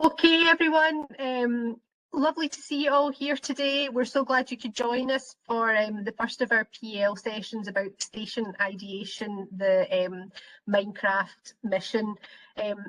Okay, everyone. Lovely to see you all here today. We're so glad you could join us for the first of our PL sessions about Station Ideation, the Minecraft mission.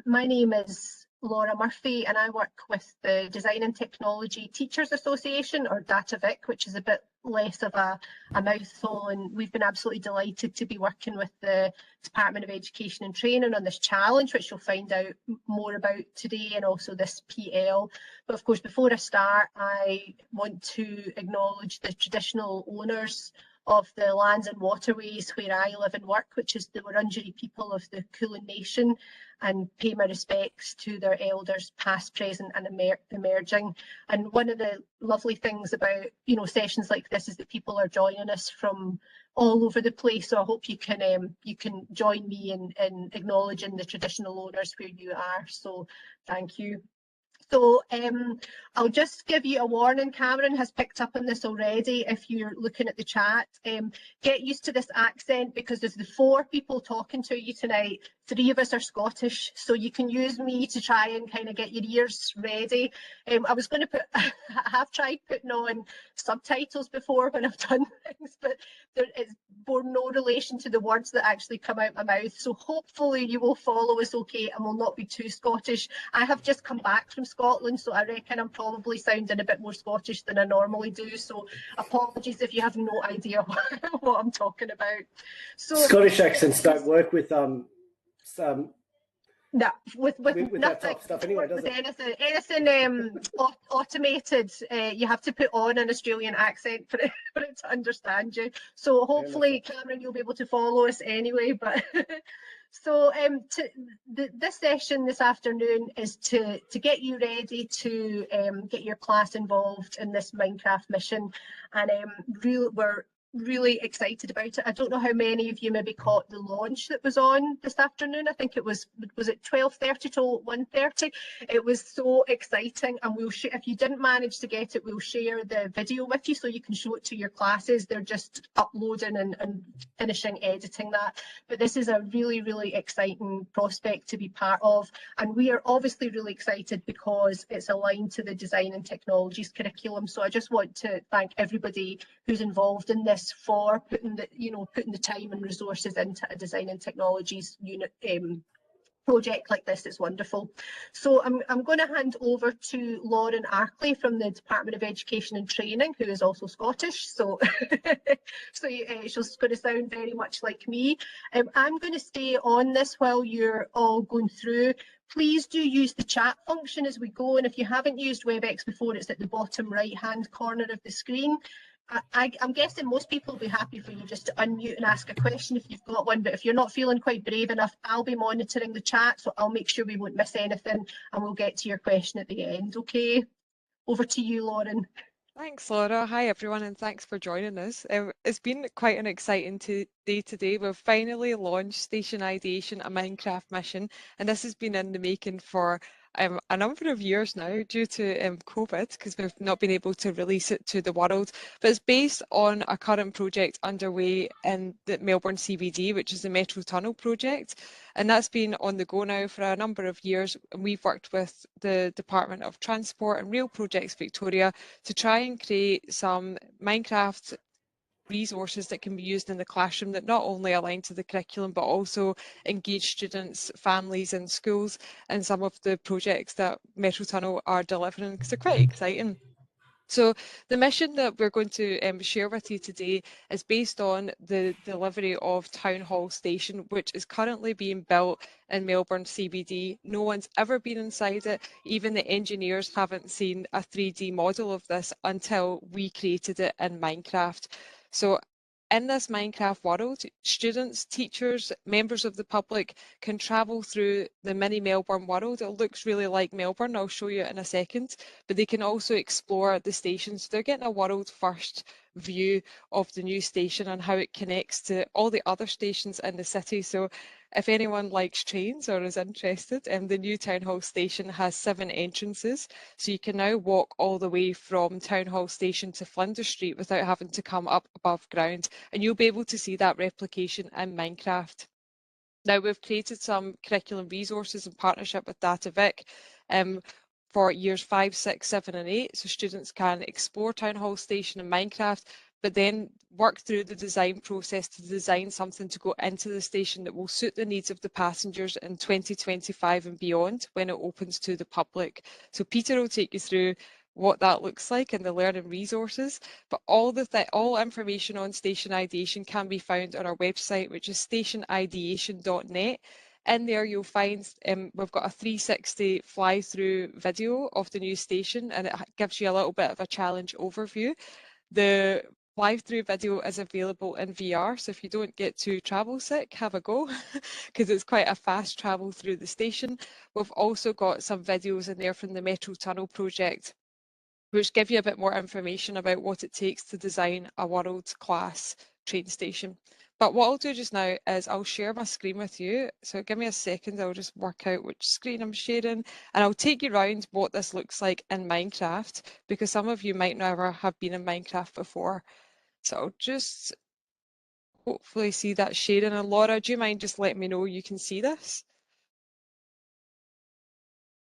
My name is Laura Murphy and I work with the Design and Technology Teachers Association, or DataVic, which is a bit less of a mouthful, and we've been absolutely delighted to be working with the Department of Education and Training on this challenge, which you'll find out more about today, and also this PL. But of course, before I start, I want to acknowledge the traditional owners of the lands and waterways where I live and work, which is the Wurundjeri people of the Kulin Nation, and pay my respects to their elders past, present and emerging. And one of the lovely things about sessions like this is that people are joining us from all over the place, so I hope you can join me in acknowledging the traditional owners where you are. So thank you. So I'll just give you a warning. Cameron has picked up on this already. If you're looking at the chat, get used to this accent, because there's the 4 people talking to you tonight. 3 of us are Scottish, so you can use me to try and kind of get your ears ready. I was going to put, I have tried putting on subtitles before when I've done things, but it's borne no relation to the words that actually come out my mouth. So hopefully you will follow us okay and will not be too Scottish. I have just come back from Scotland, so I reckon I'm probably sounding a bit more Scottish than I normally do. So apologies if you have no idea what I'm talking about. So Scottish accents don't work with no, with nothing, that type of stuff anyway, does it? Anything automated, you have to put on an Australian accent for it to understand you. So hopefully, Cameron, you'll be able to follow us anyway. But so this session this afternoon is to get you ready to get your class involved in this Minecraft mission, and we're really excited about it. I don't know how many of you maybe caught the launch that was on this afternoon. I think it was it 12:30 till 1:30? It was so exciting, and we'll if you didn't manage to get it, we'll share the video with you so you can show it to your classes. They're just uploading and finishing editing that. But this is a really, really exciting prospect to be part of, and we are obviously really excited because it's aligned to the Design and Technologies curriculum. So I just want to thank everybody who's involved in this for putting the time and resources into a Design and Technologies unit project like this. It's wonderful. So I'm going to hand over to Lauren Arkley from the Department of Education and Training, who is also Scottish. So she's going to sound very much like me. I'm going to stay on this while you're all going through. Please do use the chat function as we go, and if you haven't used WebEx before, it's at the bottom right hand corner of the screen. I'm guessing most people will be happy for you just to unmute and ask a question if you've got one, but if you're not feeling quite brave enough, I'll be monitoring the chat, so I'll make sure we won't miss anything, and we'll get to your question at the end. Okay, over to you, Lauren. Thanks, Laura. Hi, everyone, and thanks for joining us. It's been quite an exciting day today. We've finally launched Station Ideation, a Minecraft mission, and this has been in the making for a number of years now due to COVID, because we've not been able to release it to the world. But it's based on a current project underway in the Melbourne CBD, which is the Metro Tunnel project. And that's been on the go now for a number of years. And we've worked with the Department of Transport and Rail Projects Victoria to try and create some Minecraft resources that can be used in the classroom that not only align to the curriculum but also engage students, families and schools in some of the projects that Metro Tunnel are delivering, because they're quite exciting. So the mission that we're going to share with you today is based on the delivery of Town Hall Station, which is currently being built in Melbourne CBD. No one's ever been inside it. Even the engineers haven't seen a 3D model of this until we created it in Minecraft. So in this Minecraft world, students, teachers, members of the public can travel through the mini Melbourne world. It looks really like Melbourne, I'll show you in a second, but they can also explore the station. So they're getting a world first view of the new station and how it connects to all the other stations in the city. So if anyone likes trains or is interested, the new Town Hall Station has 7 entrances. So you can now walk all the way from Town Hall Station to Flinders Street without having to come up above ground. And you'll be able to see that replication in Minecraft. Now, we've created some curriculum resources in partnership with DataVic. for years 5, 6, 7 and 8, so students can explore Town Hall Station in Minecraft, but then work through the design process to design something to go into the station that will suit the needs of the passengers in 2025 and beyond when it opens to the public. So Peter will take you through what that looks like and the learning resources, but all information on Station Ideation can be found on our website, which is stationideation.net. In there you'll find we've got a 360 fly-through video of the new station, and it gives you a little bit of a challenge overview. The fly-through video is available in VR, so if you don't get too travel sick, have a go, because it's quite a fast travel through the station. We've also got some videos in there from the Metro Tunnel project, which give you a bit more information about what it takes to design a world-class train station. But what I'll do just now is I'll share my screen with you. So give me a second, I'll just work out which screen I'm sharing, and I'll take you around what this looks like in Minecraft, because some of you might never have been in Minecraft before. So I'll just hopefully see that sharing. And Laura, do you mind just letting me know you can see this?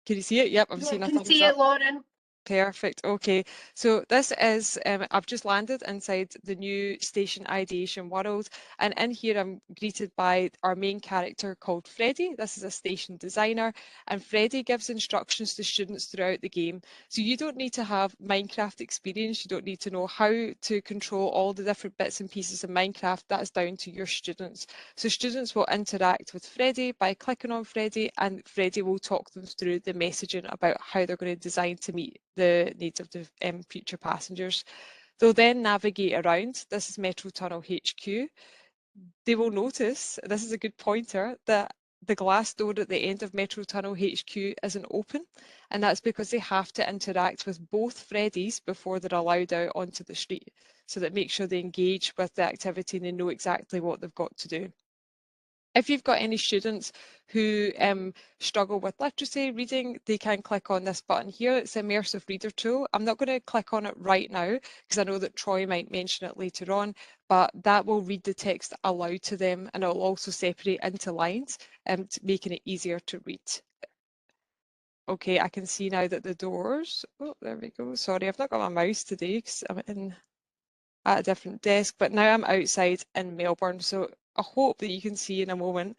Can you see it? Yep, I'm seeing a thumbs up. I can see it, Lauren. Perfect. Okay, so this is, I've just landed inside the new Station Ideation world, and in here I'm greeted by our main character called Freddie. This is a station designer, and Freddie gives instructions to students throughout the game. So you don't need to have Minecraft experience, you don't need to know how to control all the different bits and pieces of Minecraft. That's down to your students. So students will interact with Freddie by clicking on Freddie, and Freddie will talk them through the messaging about how they're going to design to meet the needs of the future passengers. They'll then navigate around. This is Metro Tunnel HQ. They will notice, this is a good pointer, that the glass door at the end of Metro Tunnel HQ isn't open, and that's because they have to interact with both Freddies before they're allowed out onto the street. So that makes sure they engage with the activity and they know exactly what they've got to do. If you've got any students who struggle with literacy reading, they can click on this button here. It's Immersive Reader Tool. I'm not going to click on it right now because I know that Troy might mention it later on, but that will read the text aloud to them, and it will also separate into lines, making it easier to read. Okay, I can see now that the doors, oh, there we go. Sorry, I've not got my mouse today because I'm at a different desk, but now I'm outside in Melbourne, so I hope that you can see in a moment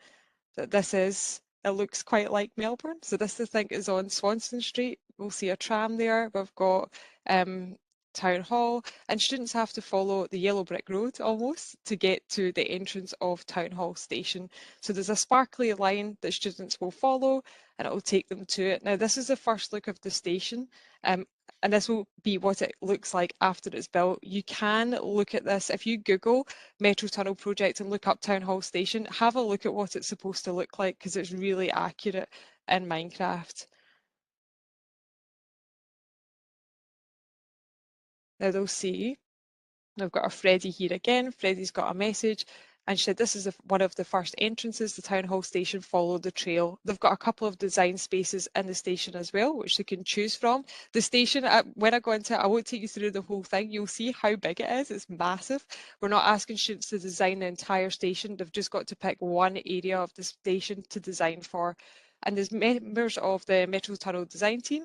that it looks quite like Melbourne. So this I think is on Swanston Street. We'll see a tram there. We've got Town Hall, and students have to follow the yellow brick road almost to get to the entrance of Town Hall Station. So there's a sparkly line that students will follow, and it will take them to it. Now this is the first look of the station, and this will be what it looks like after it's built. You can look at this if you Google Metro Tunnel Project and look up Town Hall Station, have a look at what it's supposed to look like, because it's really accurate in Minecraft. Now they'll see, they've got a Freddie here again. Freddie's got a message, and she said this is one of the first entrances. The Town Hall Station, follow the trail. They've got a couple of design spaces in the station as well, which they can choose from. The station, when I go into it, I won't take you through the whole thing. You'll see how big it is. It's massive. We're not asking students to design the entire station. They've just got to pick one area of the station to design for. And there's members of the Metro Tunnel design team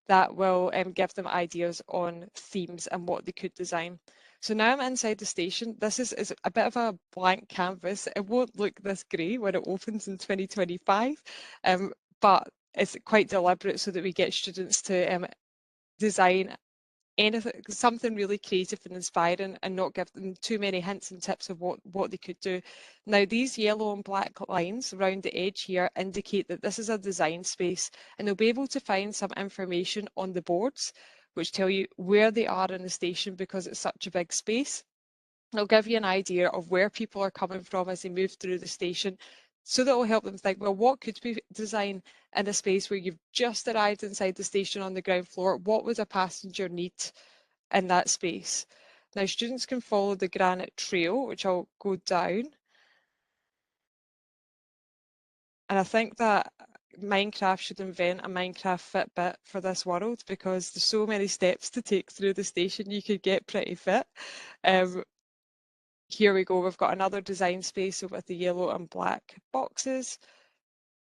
that will give them ideas on themes and what they could design. So now I'm inside the station. This is a bit of a blank canvas. It won't look this grey when it opens in 2025, but it's quite deliberate so that we get students to design anything, something really creative and inspiring, and not give them too many hints and tips of what they could do. Now these yellow and black lines around the edge here indicate that this is a design space, and they'll be able to find some information on the boards which tell you where they are in the station because it's such a big space. It'll give you an idea of where people are coming from as they move through the station, so that will help them think, well, what could we design in a space where you've just arrived inside the station on the ground floor? What would a passenger need in that space? Now, students can follow the granite trail, which I'll go down. And I think that Minecraft should invent a Minecraft Fitbit for this world, because there's so many steps to take through the station, you could get pretty fit. Here we go, we've got another design space with the yellow and black boxes.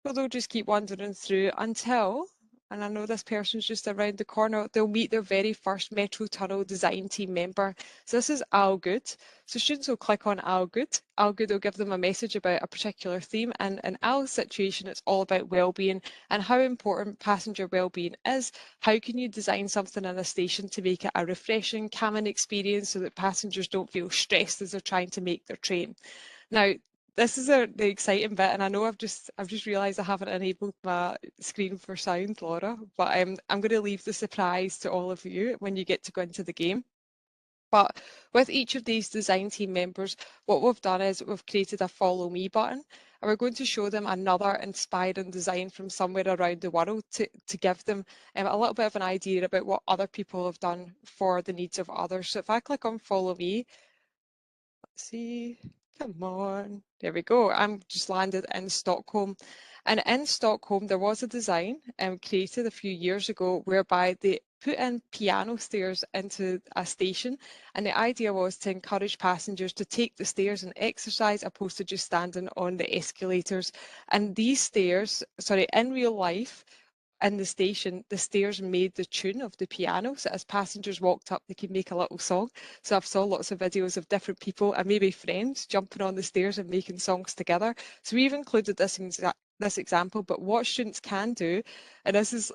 So they'll just keep wandering through until and I know this person's just around the corner, they'll meet their very first Metro Tunnel design team member. So this is All Good. So students will click on All Good. All Good will give them a message about a particular theme, and in Al's situation, it's all about well-being and how important passenger well-being is. How can you design something in a station to make it a refreshing, calming experience so that passengers don't feel stressed as they're trying to make their train? Now, this is the exciting bit, and I know I've just realised I haven't enabled my screen for sound, Laura, but I'm going to leave the surprise to all of you when you get to go into the game. But with each of these design team members, what we've done is we've created a follow me button, and we're going to show them another inspiring design from somewhere around the world to give them a little bit of an idea about what other people have done for the needs of others. So if I click on follow me, let's see, come on, there we go. I'm just landed in Stockholm. And in Stockholm, there was a design created a few years ago whereby they put in piano stairs into a station. And the idea was to encourage passengers to take the stairs and exercise opposed to just standing on the escalators. And these stairs, sorry, in real life, in the station, the stairs made the tune of the piano. So as passengers walked up, they could make a little song. So I've saw lots of videos of different people and maybe friends jumping on the stairs and making songs together. So we've included this example, but what students can do, and this is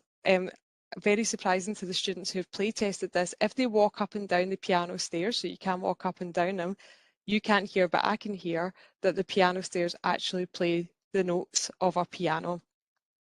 very surprising to the students who have play tested this, if they walk up and down the piano stairs, so you can walk up and down them, you can't hear, but I can hear that the piano stairs actually play the notes of a piano.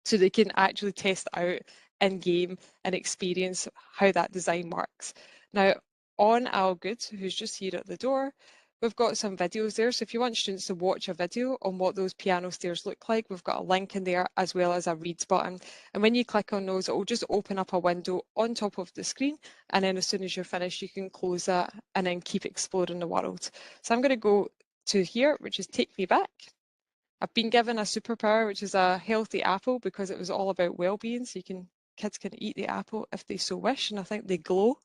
So they can actually test out in game and experience how that design works. Now, on Algood, who's just here at the door, we've got some videos there. So if you want students to watch a video on what those piano stairs look like, we've got a link in there as well as a reads button. And when you click on those, it will just open up a window on top of the screen. And then as soon as you're finished, you can close that and then keep exploring the world. So I'm going to go to here, which is Take Me Back. I've been given a superpower, which is a healthy apple, because it was all about well-being. So kids can eat the apple if they so wish, and I think they glow.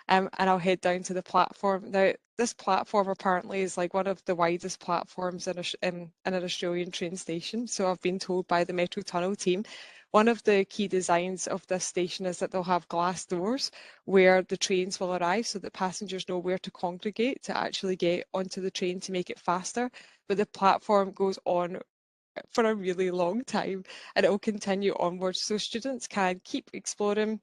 And I'll head down to the platform. Now, this platform apparently is like one of the widest platforms in an Australian train station. So I've been told by the Metro Tunnel team. One of the key designs of this station is that they'll have glass doors where the trains will arrive so that passengers know where to congregate to actually get onto the train to make it faster. But the platform goes on for a really long time and it will continue onwards, so students can keep exploring.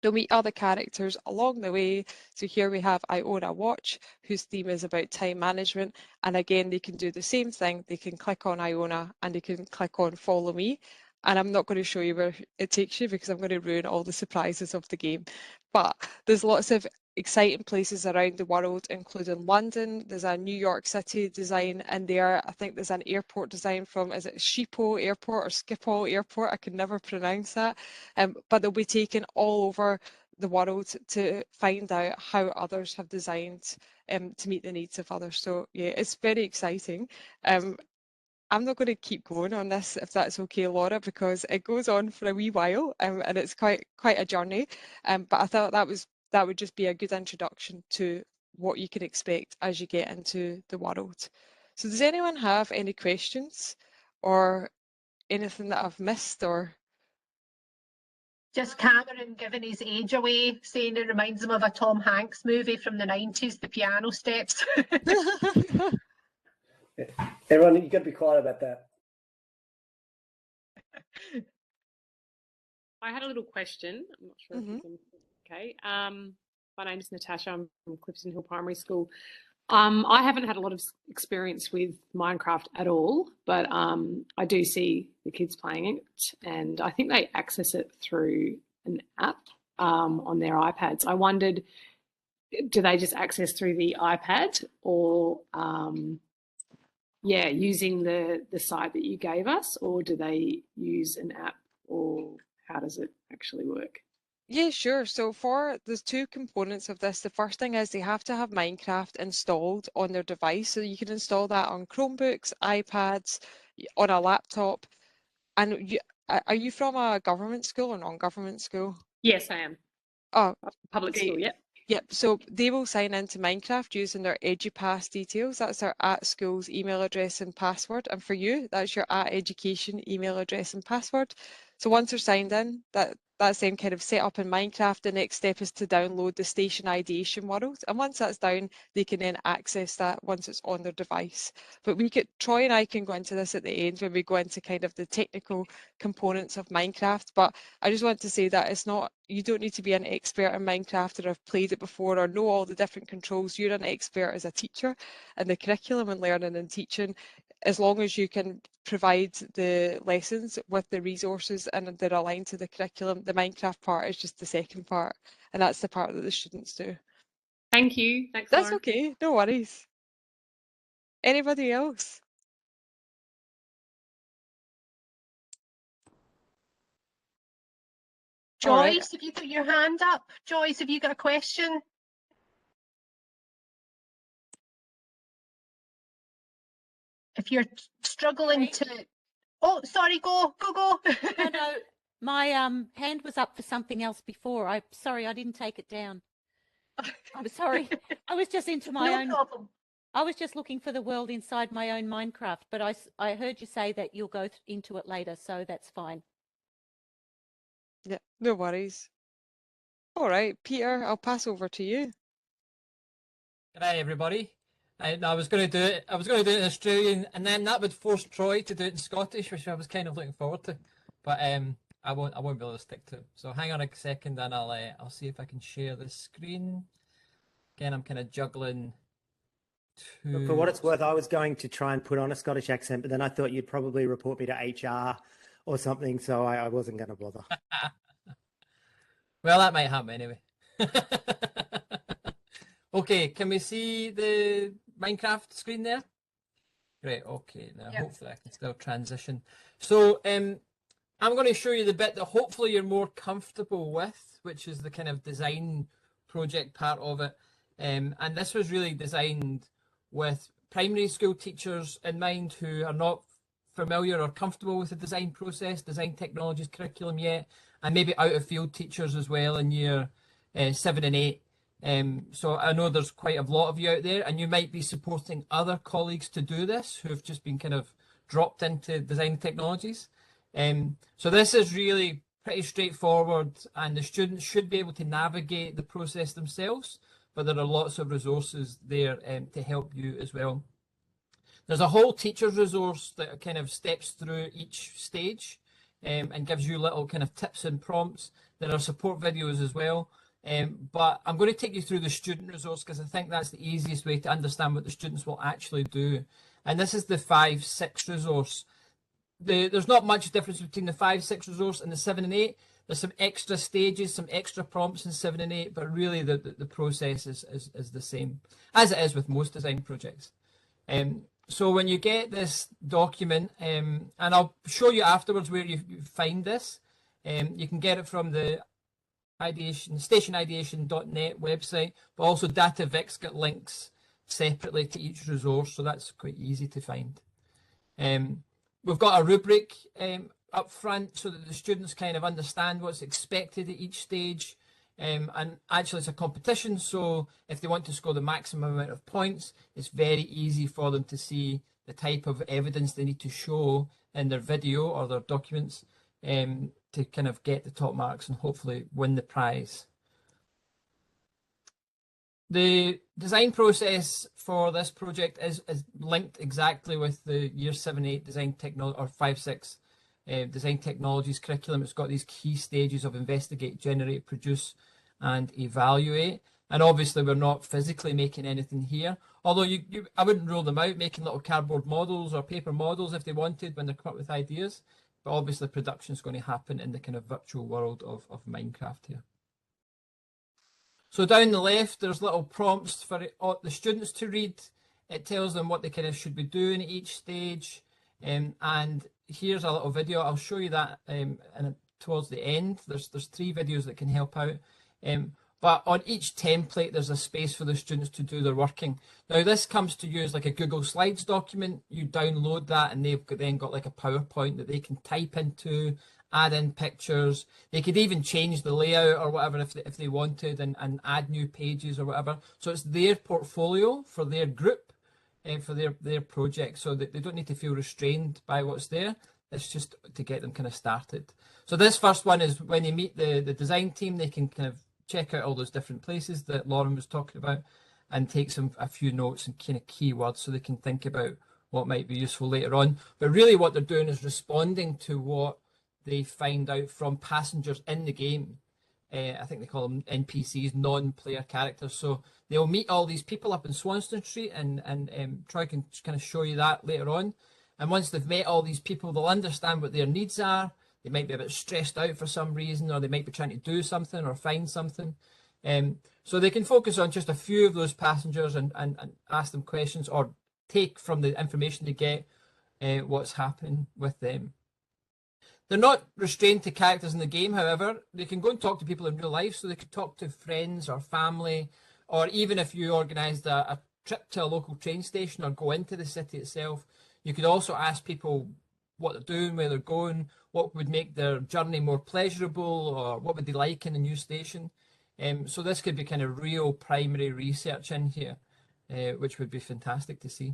They'll meet other characters along the way. So here we have I Own a Watch, whose theme is about time management. And again, they can do the same thing. They can click on Iona and they can click on Follow Me. And I'm not going to show you where it takes you because I'm going to ruin all the surprises of the game. But there's lots of exciting places around the world, including London. There's a New York City design in there. I think there's an airport design from, is it Schiphol Airport or Schiphol Airport? I can never pronounce that. But they'll be taken all over the world to find out how others have designed to meet the needs of others. So yeah, it's very exciting. I'm not going to keep going on this if that's okay, Laura, because it goes on for a wee while and it's quite a journey. But I thought that would just be a good introduction to what you can expect as you get into the world. So does anyone have any questions or anything that I've missed or? Just Cameron giving his age away, saying it reminds him of a Tom Hanks movie from the 90s, The Piano Steps. Everyone, you got to be quiet about that. I had a little question. I'm not sure if you can. Okay. My name's Natasha. I'm from Clifton Hill Primary School. I haven't had a lot of experience with Minecraft at all, but I do see the kids playing it, and I think they access it through an app on their iPads. I wondered, do they just access through the iPad or using the site that you gave us, or do they use an app, or how does it actually work? Yeah, sure. So there's two components of this. The first thing is they have to have Minecraft installed on their device. So you can install that on Chromebooks, iPads, on a laptop. And are you from a government school or non-government school? Yes, I am. Oh, public great. school, yep. Yep, so they will sign into Minecraft using their EduPass details. That's their @schools email address and password. And for you, that's your @education email address and password. So once they're signed in, that's then kind of set up in Minecraft. The next step is to download the Station Ideation world, and once that's down, they can then access that once it's on their device. But Troy and I can go into this at the end when we go into kind of the technical components of Minecraft. But I just want to say that you don't need to be an expert in Minecraft or have played it before or know all the different controls. You're an expert as a teacher, and the curriculum and learning and teaching, as long as you can provide the lessons with the resources and they're aligned to the curriculum, the Minecraft part is just the second part, and that's the part that the students do. Thank you. Thanks, That's Lauren. okay, no worries. Anybody else? Joyce, have you got your hand up? Joyce, have you got a question? If you're struggling to... Oh, sorry, go. No, my hand was up for something else before. Sorry, I didn't take it down. I'm sorry. I was just into my own... problem. I was just looking for the world inside my own Minecraft, but I heard you say that you'll go into it later, so that's fine. Yeah, no worries. All right, Peter, I'll pass over to you. Good day, everybody. I was going to do it. I was going to do it in Australian, and then that would force Troy to do it in Scottish, which I was kind of looking forward to. But I won't be able to stick to it. So hang on a second, and I'll see if I can share the screen. Again, I'm kind of juggling. For what it's worth, I was going to try and put on a Scottish accent, but then I thought you'd probably report me to HR or something, so I wasn't going to bother. Well, that might happen anyway. Okay, can we see the Minecraft screen there? Great, okay, now hopefully I can still transition. So I'm going to show you the bit that hopefully you're more comfortable with, which is the kind of design project part of it. And this was really designed with primary school teachers in mind who are not familiar or comfortable with the design process, design technologies curriculum yet, and maybe out of field teachers as well in year 7 and 8. So I know there's quite a lot of you out there, and you might be supporting other colleagues to do this who have just been kind of dropped into design technologies. So this is really pretty straightforward, and the students should be able to navigate the process themselves, but there are lots of resources there to help you as well. There's a whole teacher's resource that kind of steps through each stage and gives you little kind of tips and prompts. There are support videos as well. But I'm going to take you through the student resource because I think that's the easiest way to understand what the students will actually do. And this is the 5-6 resource. There's not much difference between the 5-6 resource and the 7 and 8. There's some extra stages, some extra prompts in 7 and 8, but really the process is the same, as it is with most design projects. So when you get this document, and I'll show you afterwards where you find this, you can get it from the stationideation.net website, but also DataVic's got links separately to each resource, so that's quite easy to find. We've got a rubric up front so that the students kind of understand what's expected at each stage. And actually it's a competition, so if they want to score the maximum amount of points, it's very easy for them to see the type of evidence they need to show in their video or their documents to kind of get the top marks and hopefully win the prize. The design process for this project is linked exactly with the year 7-8 design technology or 5-6 design technologies curriculum. It's got these key stages of investigate, generate, produce, and evaluate. And obviously we're not physically making anything here, although I wouldn't rule them out making little cardboard models or paper models if they wanted when they come up with ideas. But obviously production is going to happen in the kind of virtual world of Minecraft here. So down the left, there's little prompts for the students to read. It tells them what they kind of should be doing at each stage. And here's a little video. I'll show you that towards the end. There's 3 videos that can help out. But on each template, there's a space for the students to do their working. Now, this comes to you as like a Google Slides document. You download that, and they've then got like a PowerPoint that they can type into, add in pictures. They could even change the layout or whatever if they wanted and add new pages or whatever. So it's their portfolio for their group and for their project, so that they don't need to feel restrained by what's there. It's just to get them kind of started. So this first one is when they meet the design team, they can kind of check out all those different places that Lauren was talking about and take a few notes and kind of keywords so they can think about what might be useful later on. But really what they're doing is responding to what they find out from passengers in the game. I think they call them NPCs, non-player characters. So they'll meet all these people up in Swanston Street, and Troy can kind of show you that later on. And once they've met all these people, they'll understand what their needs are. They might be a bit stressed out for some reason, or they might be trying to do something or find something. So they can focus on just a few of those passengers and ask them questions, or take from the information they get what's happening with them. They're not restrained to characters in the game, however. They can go and talk to people in real life, so they could talk to friends or family, or even if you organised a trip to a local train station or go into the city itself, you could also ask people what they're doing, where they're going, what would make their journey more pleasurable, or what would they like in a new station. So this could be kind of real primary research in here, which would be fantastic to see.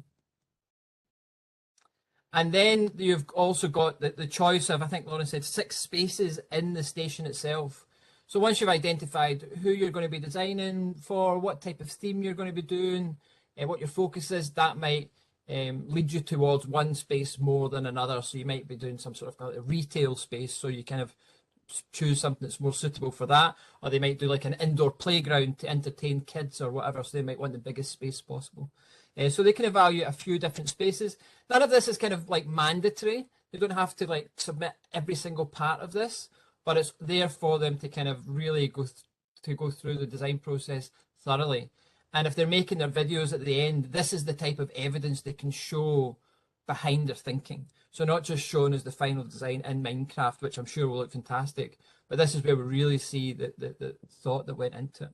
And then you've also got the choice of, I think Lauren said, 6 spaces in the station itself. So once you've identified who you're going to be designing for, what type of theme you're going to be doing, what your focus is, that might lead you towards one space more than another. So you might be doing some sort of a retail space, so you kind of choose something that's more suitable for that, or they might do like an indoor playground to entertain kids or whatever, so they might want the biggest space possible. So they can evaluate a few different spaces. None of this is kind of like mandatory. They don't have to like submit every single part of this, but it's there for them to kind of really go through the design process thoroughly. And if they're making their videos at the end, this is the type of evidence they can show behind their thinking. So not just shown as the final design in Minecraft, which I'm sure will look fantastic, but this is where we really see the thought that went into it.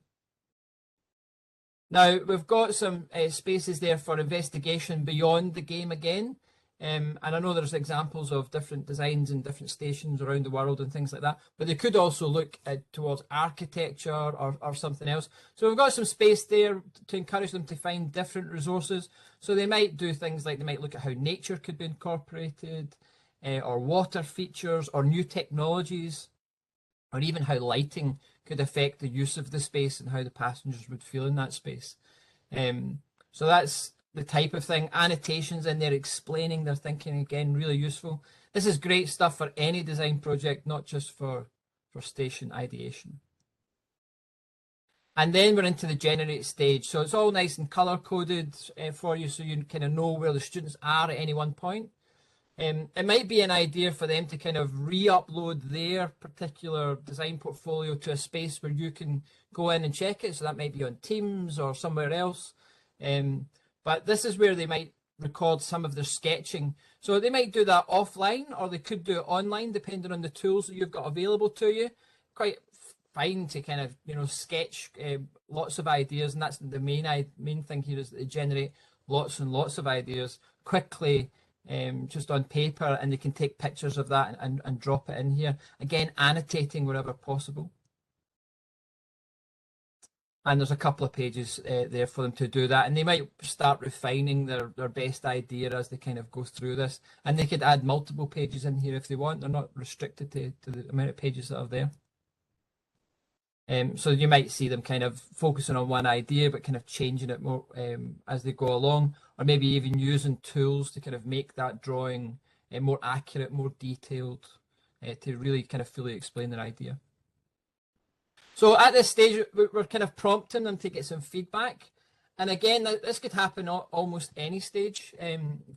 Now, we've got some spaces there for investigation beyond the game again. And I know there's examples of different designs in different stations around the world and things like that, but they could also look towards architecture or something else. So we've got some space there to encourage them to find different resources. So they might do things like they might look at how nature could be incorporated, or water features, or new technologies, or even how lighting could affect the use of the space and how the passengers would feel in that space. So that's the type of thing. Annotations in there explaining their thinking, again, really useful. This is great stuff for any design project, not just for station ideation. And then we're into the generate stage. So it's all nice and color coded for you, so you kind of know where the students are at any one point. It might be an idea for them to kind of re-upload their particular design portfolio to a space where you can go in and check it. So that might be on Teams or somewhere else. But this is where they might record some of their sketching. So they might do that offline, or they could do it online, depending on the tools that you've got available to you. Quite fine to kind of, you know, sketch lots of ideas, and that's the main thing here, is that they generate lots and lots of ideas quickly, just on paper, and they can take pictures of that and drop it in here. Again, annotating wherever possible. And there's a couple of pages there for them to do that, and they might start refining their best idea as they kind of go through this. And they could add multiple pages in here if they want. They're not restricted to the amount of pages that are there. So you might see them kind of focusing on one idea, but kind of changing it more as they go along, or maybe even using tools to kind of make that drawing more accurate, more detailed, to really kind of fully explain their idea. So at this stage, we're kind of prompting them to get some feedback. And again, this could happen at almost any stage,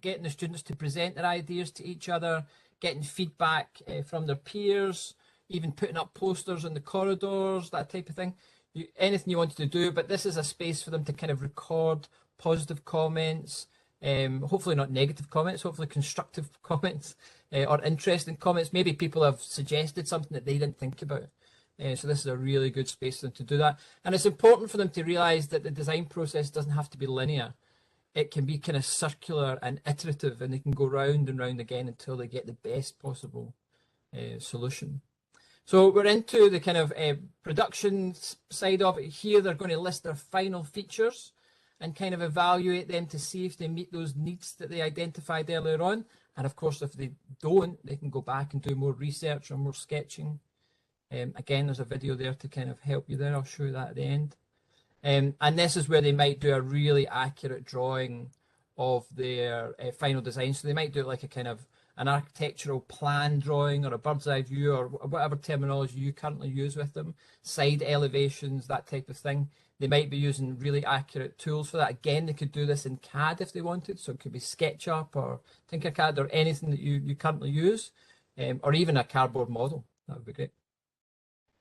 getting the students to present their ideas to each other, getting feedback from their peers, even putting up posters in the corridors, that type of thing. Anything you wanted to do, but this is a space for them to kind of record positive comments, hopefully not negative comments, hopefully constructive comments, or interesting comments. Maybe people have suggested something that they didn't think about. So this is a really good space for them to do that. And it's important for them to realise that the design process doesn't have to be linear. It can be kind of circular and iterative, and they can go round and round again until they get the best possible solution. So we're into the kind of production side of it. Here they're going to list their final features and kind of evaluate them to see if they meet those needs that they identified earlier on. And of course, if they don't, they can go back and do more research or more sketching. Again, there's a video there to kind of help you there. I'll show you that at the end. And this is where they might do a really accurate drawing of their final design. So they might do like a kind of an architectural plan drawing or a bird's eye view or whatever terminology you currently use with them, side elevations, that type of thing. They might be using really accurate tools for that. Again, they could do this in CAD if they wanted. So it could be SketchUp or Tinkercad or anything that you currently use, or even a cardboard model. That would be great.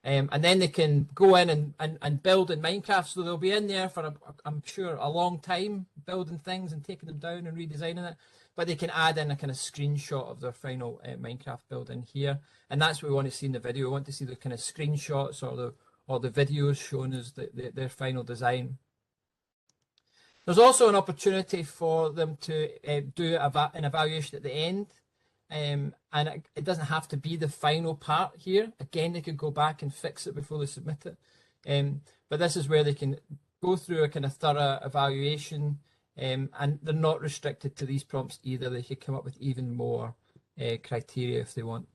And then they can go in and build in Minecraft. So they'll be in there for, I'm sure, a long time building things and taking them down and redesigning it. But they can add in a kind of screenshot of their final Minecraft build in here. And that's what we want to see in the video. We want to see the kind of screenshots or the videos showing us their final design. There's also an opportunity for them to do an evaluation at the end. And it doesn't have to be the final part here. Again, they can go back and fix it before they submit it. But this is where they can go through a kind of thorough evaluation, and they're not restricted to these prompts either. They could come up with even more criteria if they want.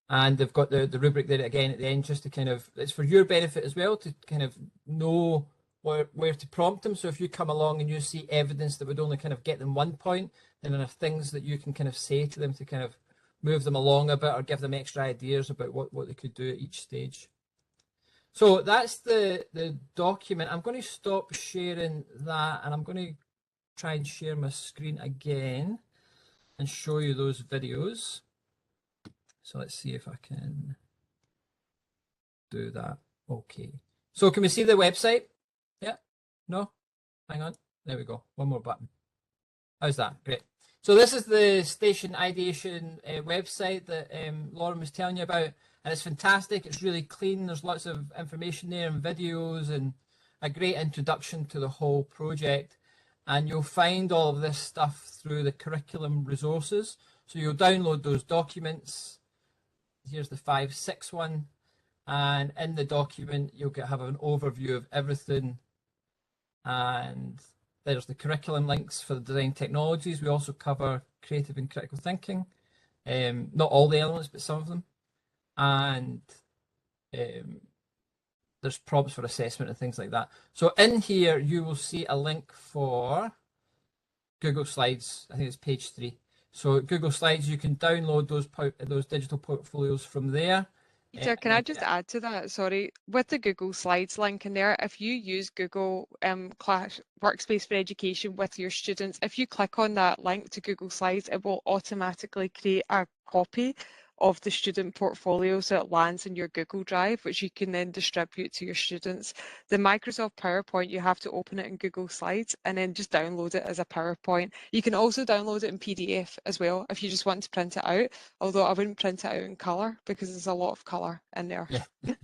And they've got the rubric there again at the end, just to kind of, it's for your benefit as well, to kind of know where to prompt them. So if you come along and you see evidence that would only kind of get them 1 point, then there are things that you can kind of say to them to kind of move them along a bit or give them extra ideas about what they could do at each stage. So that's the document. I'm going to stop sharing that, and I'm going to try and share my screen again and show you those videos. So let's see if I can do that. Okay. So can we see the website? Yeah? No? Hang on. There we go. One more button. How's that? Great. So this is the Station Ideation website that Lauren was telling you about. And it's fantastic. It's really clean. There's lots of information there and videos and a great introduction to the whole project. And you'll find all of this stuff through the curriculum resources. So you'll download those documents. Here's the 5.6 one, and in the document you'll have an overview of everything, and there's the curriculum links for the design technologies. We also cover creative and critical thinking, not all the elements but some of them, and there's prompts for assessment and things like that. So in here you will see a link for Google Slides. I think it's page 3. So Google Slides, you can download those digital portfolios from there. Peter, can I just add to that? Sorry, with the Google Slides link in there, if you use Google Class Workspace for Education with your students, if you click on that link to Google Slides, it will automatically create a copy of the student portfolio, so it lands in your Google Drive, which you can then distribute to your students. The Microsoft PowerPoint, you have to open it in Google Slides and then just download it as a PowerPoint. You can also download it in PDF as well if you just want to print it out, although I wouldn't print it out in colour because there's a lot of colour in there. Yeah.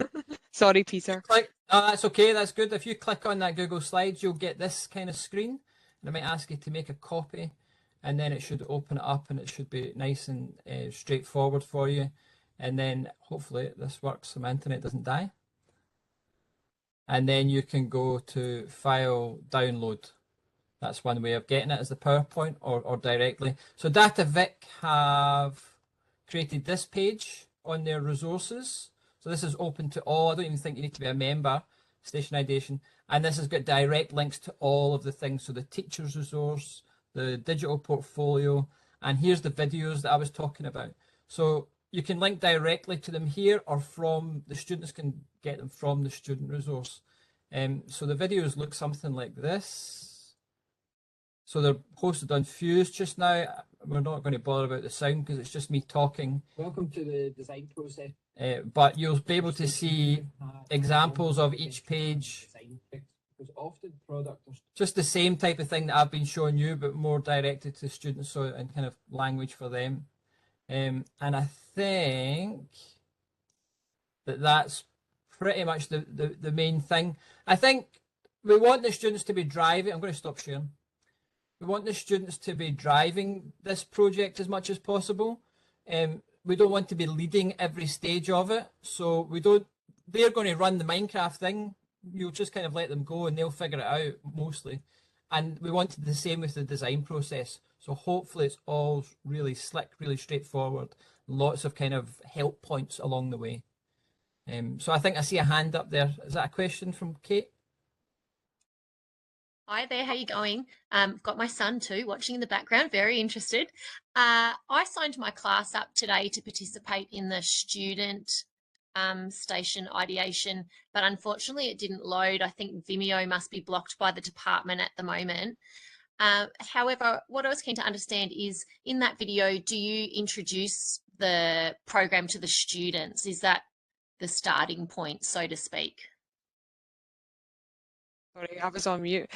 Sorry, Peter. That's okay, that's good. If you click on that Google Slides, you'll get this kind of screen, and it might ask you to make a copy. And then it should open it up and it should be nice and straightforward for you. And then hopefully this works, my internet doesn't die. And then you can go to File, Download. That's one way of getting it, as the PowerPoint or directly. So DataVic have created this page on their resources. So this is open to all. I don't even think you need to be a member, Station Ideation. And this has got direct links to all of the things. So the teacher's resource, the digital portfolio, and here's the videos that I was talking about. So you can link directly to them here, or from the students can get them from the student resource. So the videos look something like this. So they're posted on Fuse just now. We're not going to bother about the sound because it's just me talking. Welcome to the design process. But you'll be able to see examples of each page. Often just the same type of thing that I've been showing you, but more directed to students, so and kind of language for them. And I think that's pretty much the main thing. I think we want the students to be driving. I'm going to stop sharing. We want the students to be driving this project as much as possible. We don't want to be leading every stage of it. So they're going to run the Minecraft thing. You'll just kind of let them go and they'll figure it out mostly. And we wanted the same with the design process. So hopefully it's all really slick, really straightforward. Lots of kind of help points along the way. So I think I see a hand up there. Is that a question from Kate? Hi there, how you going? Got my son too watching in the background, very interested. I signed my class up today to participate in the student station ideation, but unfortunately it didn't load. I think Vimeo must be blocked by the department at the moment. However, what I was keen to understand is, in that video, do you introduce the program to the students? Is that the starting point, so to speak? Sorry, I was on mute.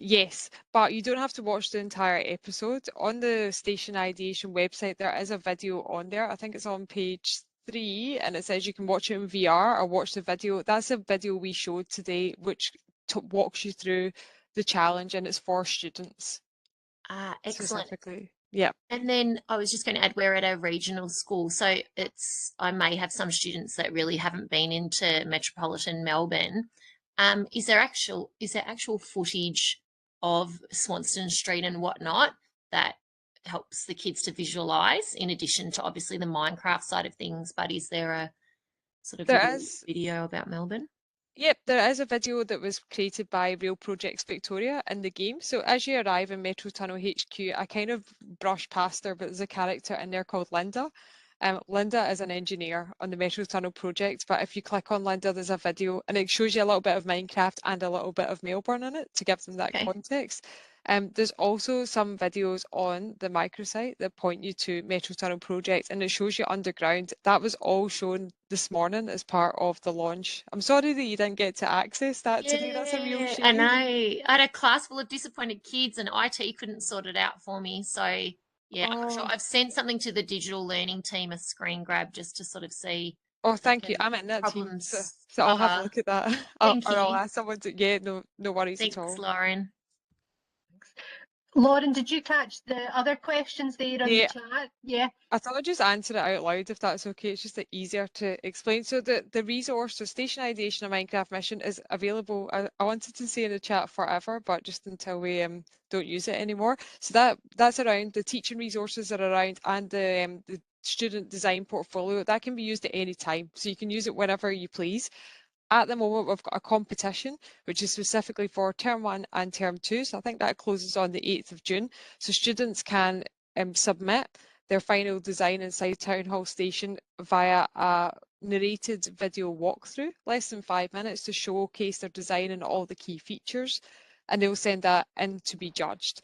Yes, but you don't have to watch the entire episode. On the Station Ideation website, there is a video on there. I think it's on page 3, and it says you can watch it in VR or watch the video. That's a video we showed today, which walks you through the challenge, and it's for students. Excellent. Specifically. Yeah. And then I was just going to add, we're at a regional school, so I may have some students that really haven't been into metropolitan Melbourne. Is there actual footage of Swanston Street and whatnot that helps the kids to visualize, in addition to obviously the Minecraft side of things? But is there a sort of video about Melbourne? Yep, there is a video that was created by Real Projects Victoria in the game. So as you arrive in Metro Tunnel HQ, I kind of brushed past her, but there's a character in there called Linda. Linda is an engineer on the Metro Tunnel project, but if you click on Linda, there's a video and it shows you a little bit of Minecraft and a little bit of Melbourne in it to give them that context. There's also some videos on the microsite that point you to Metro Tunnel project, and it shows you underground. That was all shown this morning as part of the launch. I'm sorry that you didn't get to access that today. That's a real shame. I know. I had a class full of disappointed kids and IT couldn't sort it out for me. So yeah, I'm sure I've sent something to the digital learning team, a screen grab, just to sort of see. Oh, thank you. I'm in that team, so I'll have a look at that. Thank you. I'll ask someone to. Yeah, no worries Thanks, at all. Thanks, Lauren. Lauren, did you catch the other questions there on the chat? Yeah. I thought I'd just answer it out loud if that's okay. It's just easier to explain. So the resource, so Station Ideation, a Minecraft mission, is available. I wanted to say in the chat forever, but just until we don't use it anymore. So that's around. The teaching resources are around, and the student design portfolio that can be used at any time. So you can use it whenever you please. At the moment, we've got a competition, which is specifically for Term 1 and Term 2. So I think that closes on the 8th of June. So students can submit their final design inside Town Hall Station via a narrated video walkthrough, less than 5 minutes, to showcase their design and all the key features. And they'll send that in to be judged.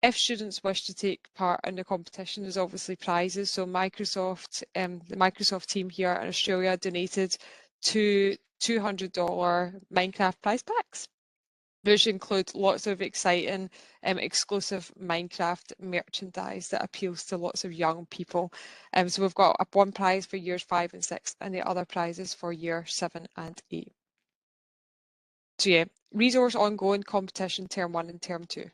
If students wish to take part in the competition, there's obviously prizes. So Microsoft, the Microsoft team here in Australia donated $200 Minecraft prize packs, which include lots of exciting exclusive Minecraft merchandise that appeals to lots of young people. So we've got one prize for years 5 and 6, and the other prizes for year 7 and 8. So yeah, resource ongoing competition, Term 1 and Term 2.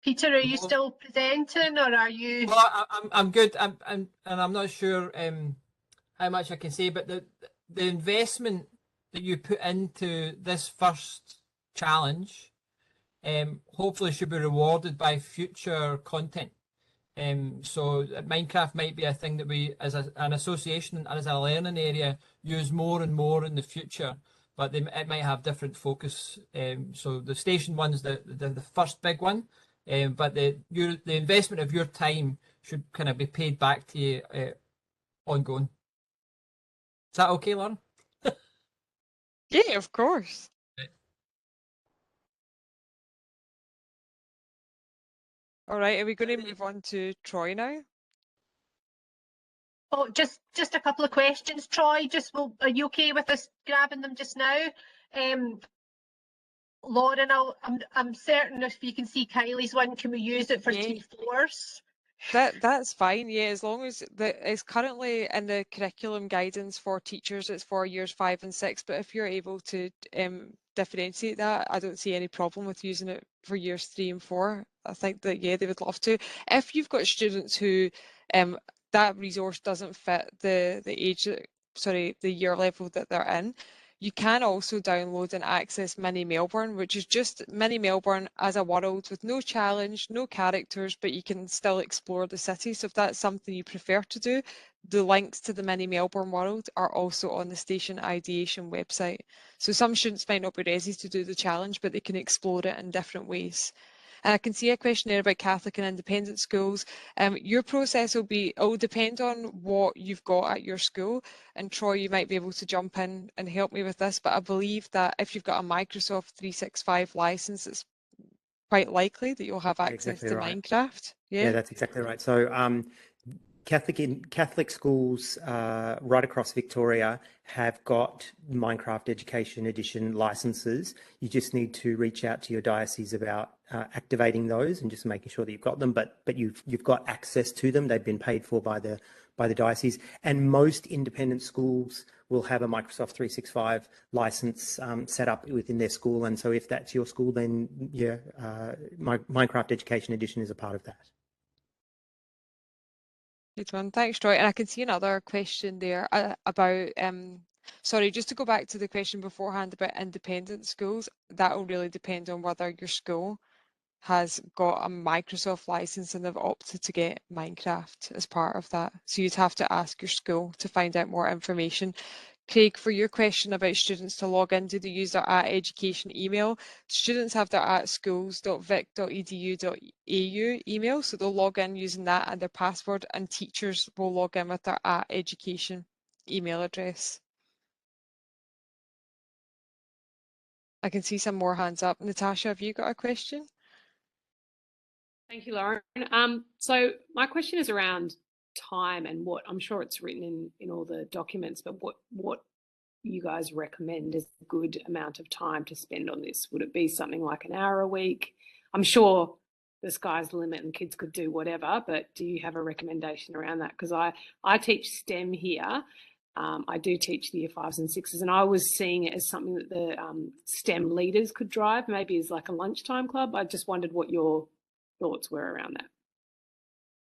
Peter, are you still presenting, or are you? Well, I'm good. And I'm not sure how much I can say, but the investment that you put into this first challenge, hopefully should be rewarded by future content. So Minecraft might be a thing that we, as an association and as a learning area, use more and more in the future. But it might have different focus. So the station one's the first big one. But the investment of your time should kind of be paid back to you ongoing. Is that okay, Lauren? Yeah, of course. All right, are we going to move on to Troy now? Oh, just a couple of questions, Troy. Are you okay with us grabbing them just now? Lauren, I'm certain if you can see Kylie's one, can we use it for T4s? That's fine, yeah, as long as it's currently in the curriculum guidance for teachers, it's for years 5 and 6, but if you're able to differentiate that, I don't see any problem with using it for years 3 and 4. I think that, yeah, they would love to. If you've got students who that resource doesn't fit the the year level that they're in, you can also download and access Mini Melbourne, which is just Mini Melbourne as a world with no challenge, no characters, but you can still explore the city. So if that's something you prefer to do, the links to the Mini Melbourne world are also on the Station Ideation website. So some students might not be ready to do the challenge, but they can explore it in different ways. And I can see a question there about Catholic and independent schools. Your process will depend on what you've got at your school. And Troy, you might be able to jump in and help me with this, but I believe that if you've got a Microsoft 365 license, it's quite likely that you'll have access to Minecraft. Yeah, that's exactly right. So Catholic schools right across Victoria have got Minecraft Education Edition licenses. You just need to reach out to your diocese about activating those and just making sure that you've got them. But you've got access to them. They've been paid for by the diocese, and most independent schools will have a Microsoft 365 license set up within their school. And so if that's your school, then yeah, Minecraft Education Edition is a part of that. Good one. Thanks, Troy. And I can see another question there about, sorry, just to go back to the question beforehand about independent schools, that will really depend on whether your school has got a Microsoft license and they've opted to get Minecraft as part of that. So you'd have to ask your school to find out more information. Craig, for your question about students to log in, do they use their @education email? Students have their @schools.vic.edu.au email, so they'll log in using that and their password, and teachers will log in with their @education email address. I can see some more hands up. Natasha, have you got a question? Thank you, Lauren. So my question is around time and what I'm sure it's written in all the documents, but what you guys recommend is a good amount of time to spend on this. Would it be something like an hour a week? I'm sure the sky's the limit and kids could do whatever, but do you have a recommendation around that? Because I teach STEM here. I do teach the year 5s and 6s, and I was seeing it as something that the STEM leaders could drive, maybe as like a lunchtime club. I just wondered what your thoughts were around that.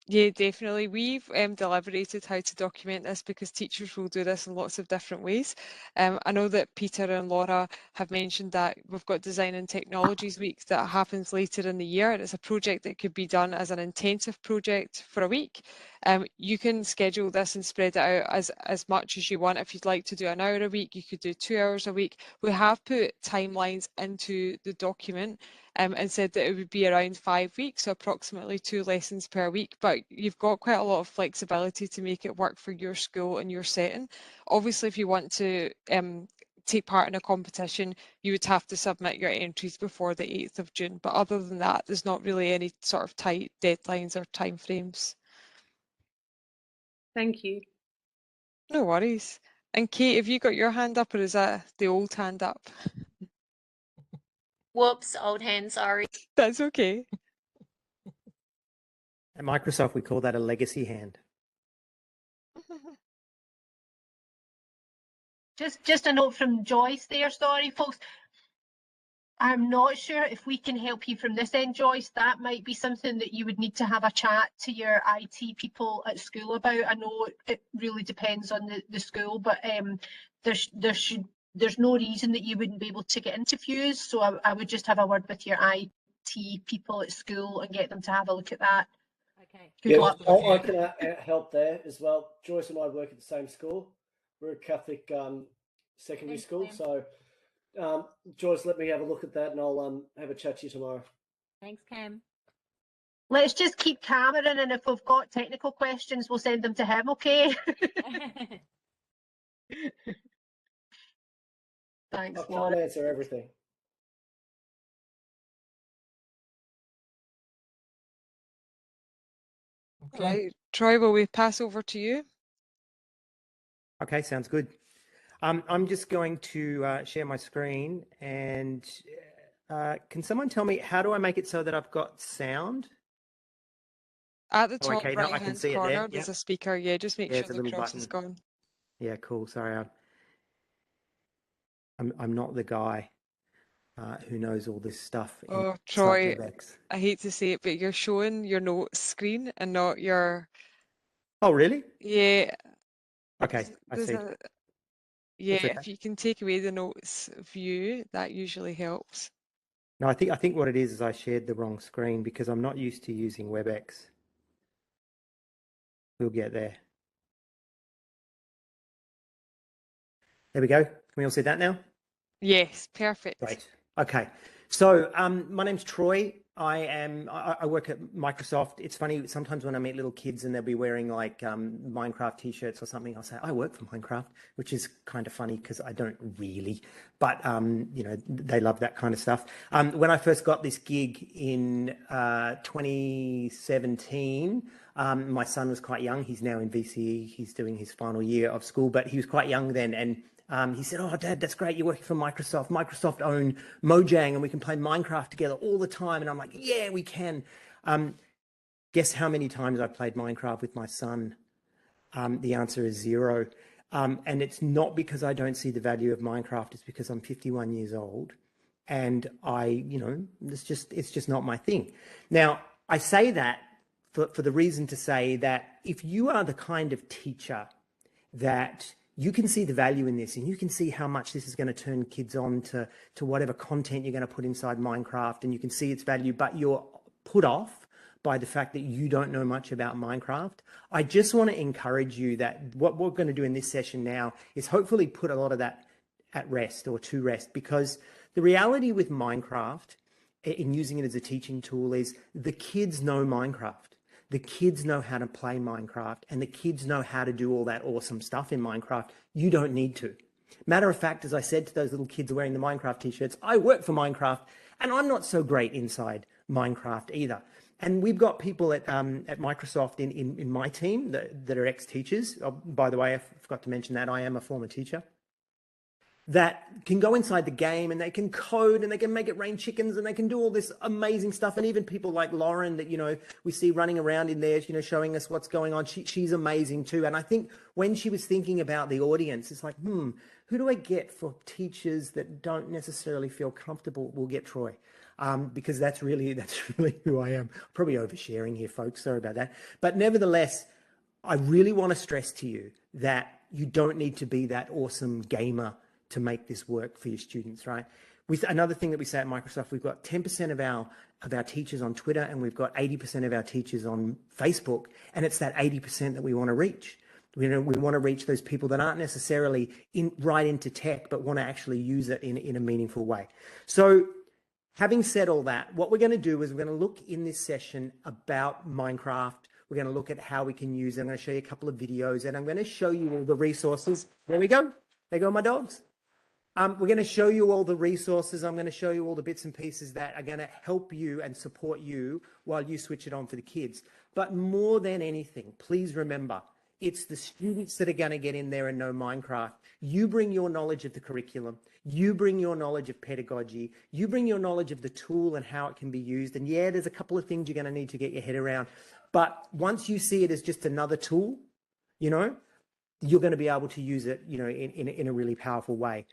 Yeah, definitely. We've deliberated how to document this because teachers will do this in lots of different ways. I know that Peter and Laura have mentioned that we've got Design and Technologies Week that happens later in the year, and it's a project that could be done as an intensive project for a week. You can schedule this and spread it out as much as you want. If you'd like to do an hour a week, you could do 2 hours a week. We have put timelines into the document and said that it would be around 5 weeks, so approximately 2 lessons per week, but you've got quite a lot of flexibility to make it work for your school and your setting. Obviously, if you want to take part in a competition, you would have to submit your entries before the 8th of June, but other than that, there's not really any sort of tight deadlines or timeframes. Thank you. No worries. And Kate, have you got your hand up, or is that the old hand up? Whoops, old hand, sorry. That's okay. At Microsoft, we call that a legacy hand. Just a note from Joyce there, sorry folks. I'm not sure if we can help you from this end, Joyce. That might be something that you would need to have a chat to your IT people at school about. I know it really depends on the school, but there's no reason that you wouldn't be able to get interviews. So I would just have a word with your IT people at school and get them to have a look at that. Okay. Good Yeah, luck. I can help there as well. Joyce and I work at the same school. We're a Catholic secondary Thanks, school. Cam. So, Joyce, let me have a look at that, and I'll have a chat to you tomorrow. Thanks, Cam. Let's just keep Cameron, and if we've got technical questions, we'll send them to him, okay? Thanks, I Laura. can't answer everything. Okay. Right. Troy, will we pass over to you? Okay, sounds good. I'm just going to share my screen, and can someone tell me, how do I make it so that I've got sound? At the top okay, no, I can right-hand see it corner, there. there's Yep. a speaker. Yeah, just make sure it's a the little cross is button. gone. Yeah, cool. Sorry, I'm not the guy who knows all this stuff. Oh, Troy, I hate to say it, but you're showing your notes screen and not your Oh, really? Yeah. Okay, I see. Yeah, That's okay. if you can take away the notes view, that usually helps. No, I think what it is I shared the wrong screen because I'm not used to using WebEx. We'll get there. There we go. Can we all see that now? Yes, perfect. Great. Okay. So my name's Troy. I work at Microsoft. It's funny, sometimes when I meet little kids and they'll be wearing like Minecraft t-shirts or something, I'll say, I work for Minecraft, which is kind of funny because I don't really, but you know, they love that kind of stuff. When I first got this gig in 2017, my son was quite young. He's now in VCE. He's doing his final year of school, but he was quite young then. And he said, oh, Dad, that's great. You're working for Microsoft. Microsoft own Mojang and we can play Minecraft together all the time. And I'm like, yeah, we can. Guess how many times I played Minecraft with my son? The answer is 0. And it's not because I don't see the value of Minecraft. It's because I'm 51 years old and it's just not my thing. Now, I say that for the reason to say that if you are the kind of teacher that you can see the value in this and you can see how much this is going to turn kids on to whatever content you're going to put inside Minecraft, and you can see its value, but you're put off by the fact that you don't know much about Minecraft. I just want to encourage you that what we're going to do in this session now is hopefully put a lot of that at rest or to rest, because the reality with Minecraft in using it as a teaching tool is the kids know Minecraft. The kids know how to play Minecraft and the kids know how to do all that awesome stuff in Minecraft. You don't need to. Matter of fact, as I said to those little kids wearing the Minecraft t-shirts, I work for Minecraft and I'm not so great inside Minecraft either. And we've got people at Microsoft in my team that are ex-teachers. Oh, by the way, I forgot to mention that I am a former teacher, that can go inside the game and they can code and they can make it rain chickens and they can do all this amazing stuff. And even people like Lauren that, you know, we see running around in there, you know, showing us what's going on. She's amazing too. And I think when she was thinking about the audience, it's like, who do I get for teachers that don't necessarily feel comfortable? We'll get Troy. Because that's really who I am. Probably oversharing here, folks. Sorry about that. But nevertheless, I really want to stress to you that you don't need to be that awesome gamer to make this work for your students, right? With another thing that we say at Microsoft, we've got 10% of our teachers on Twitter and we've got 80% of our teachers on Facebook, and it's that 80% that we want to reach. We want to reach those people that aren't necessarily right into tech, but want to actually use it in a meaningful way. So having said all that, what we're going to do is we're going to look in this session about Minecraft. We're going to look at how we can use it. I'm going to show you a couple of videos and I'm going to show you all the resources. There we go. There go my dogs. We're going to show you all the resources. I'm going to show you all the bits and pieces that are going to help you and support you while you switch it on for the kids. But more than anything, please remember, it's the students that are going to get in there and know Minecraft. You bring your knowledge of the curriculum. You bring your knowledge of pedagogy. You bring your knowledge of the tool and how it can be used. And yeah, there's a couple of things you're going to need to get your head around. But once you see it as just another tool, you know, you're going to be able to use it, you know, in a really powerful way.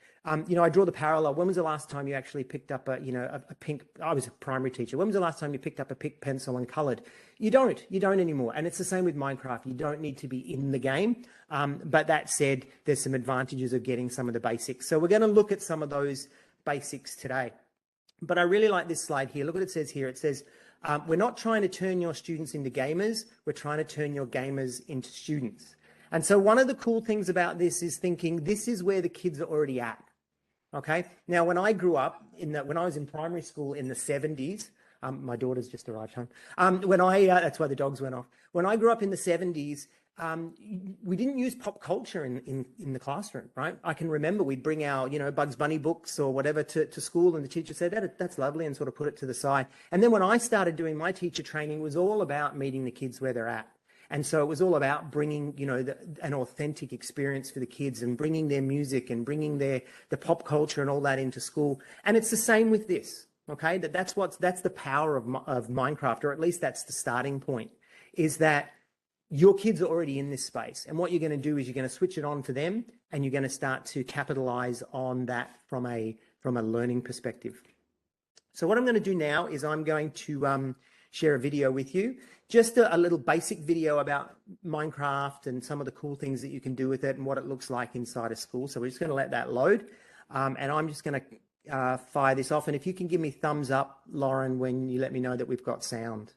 You know, I draw the parallel. When was the last time you actually picked up a pink? I was a primary teacher. When was the last time you picked up a pink pencil and colored? You don't anymore. And it's the same with Minecraft. You don't need to be in the game. But that said, there's some advantages of getting some of the basics. So we're going to look at some of those basics today. But I really like this slide here. Look what it says here. It says, we're not trying to turn your students into gamers. We're trying to turn your gamers into students. And so one of the cool things about this is thinking this is where the kids are already at. Okay. Now, when I grew up when I was in primary school in the 70s, my daughter's just arrived home. That's why the dogs went off. When I grew up in the 70s, we didn't use pop culture in the classroom, right? I can remember we'd bring our, you know, Bugs Bunny books or whatever to school, and the teacher said, that's lovely, and sort of put it to the side. And then when I started doing my teacher training, it was all about meeting the kids where they're at. And so it was all about bringing, you know, an authentic experience for the kids and bringing their music and bringing the pop culture and all that into school. And it's the same with this, okay? That's the power of Minecraft, or at least that's the starting point, is that your kids are already in this space. And what you're going to do is you're going to switch it on for them and you're going to start to capitalize on that from a learning perspective. So what I'm going to do now is I'm going to share a video with you. Just a little basic video about Minecraft and some of the cool things that you can do with it and what it looks like inside a school. So we're just going to let that load. And I'm just going to fire this off. And if you can give me thumbs up, Lauren, when you let me know that we've got sound.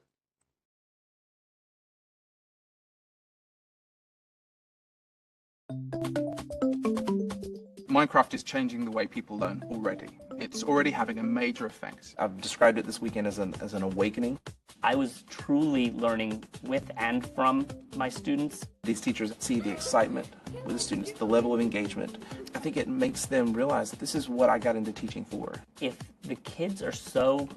Minecraft is changing the way people learn already. It's already having a major effect. I've described it this weekend as an awakening. I was truly learning with and from my students. These teachers see the excitement with the students, the level of engagement. I think it makes them realize that this is what I got into teaching for. If the kids are so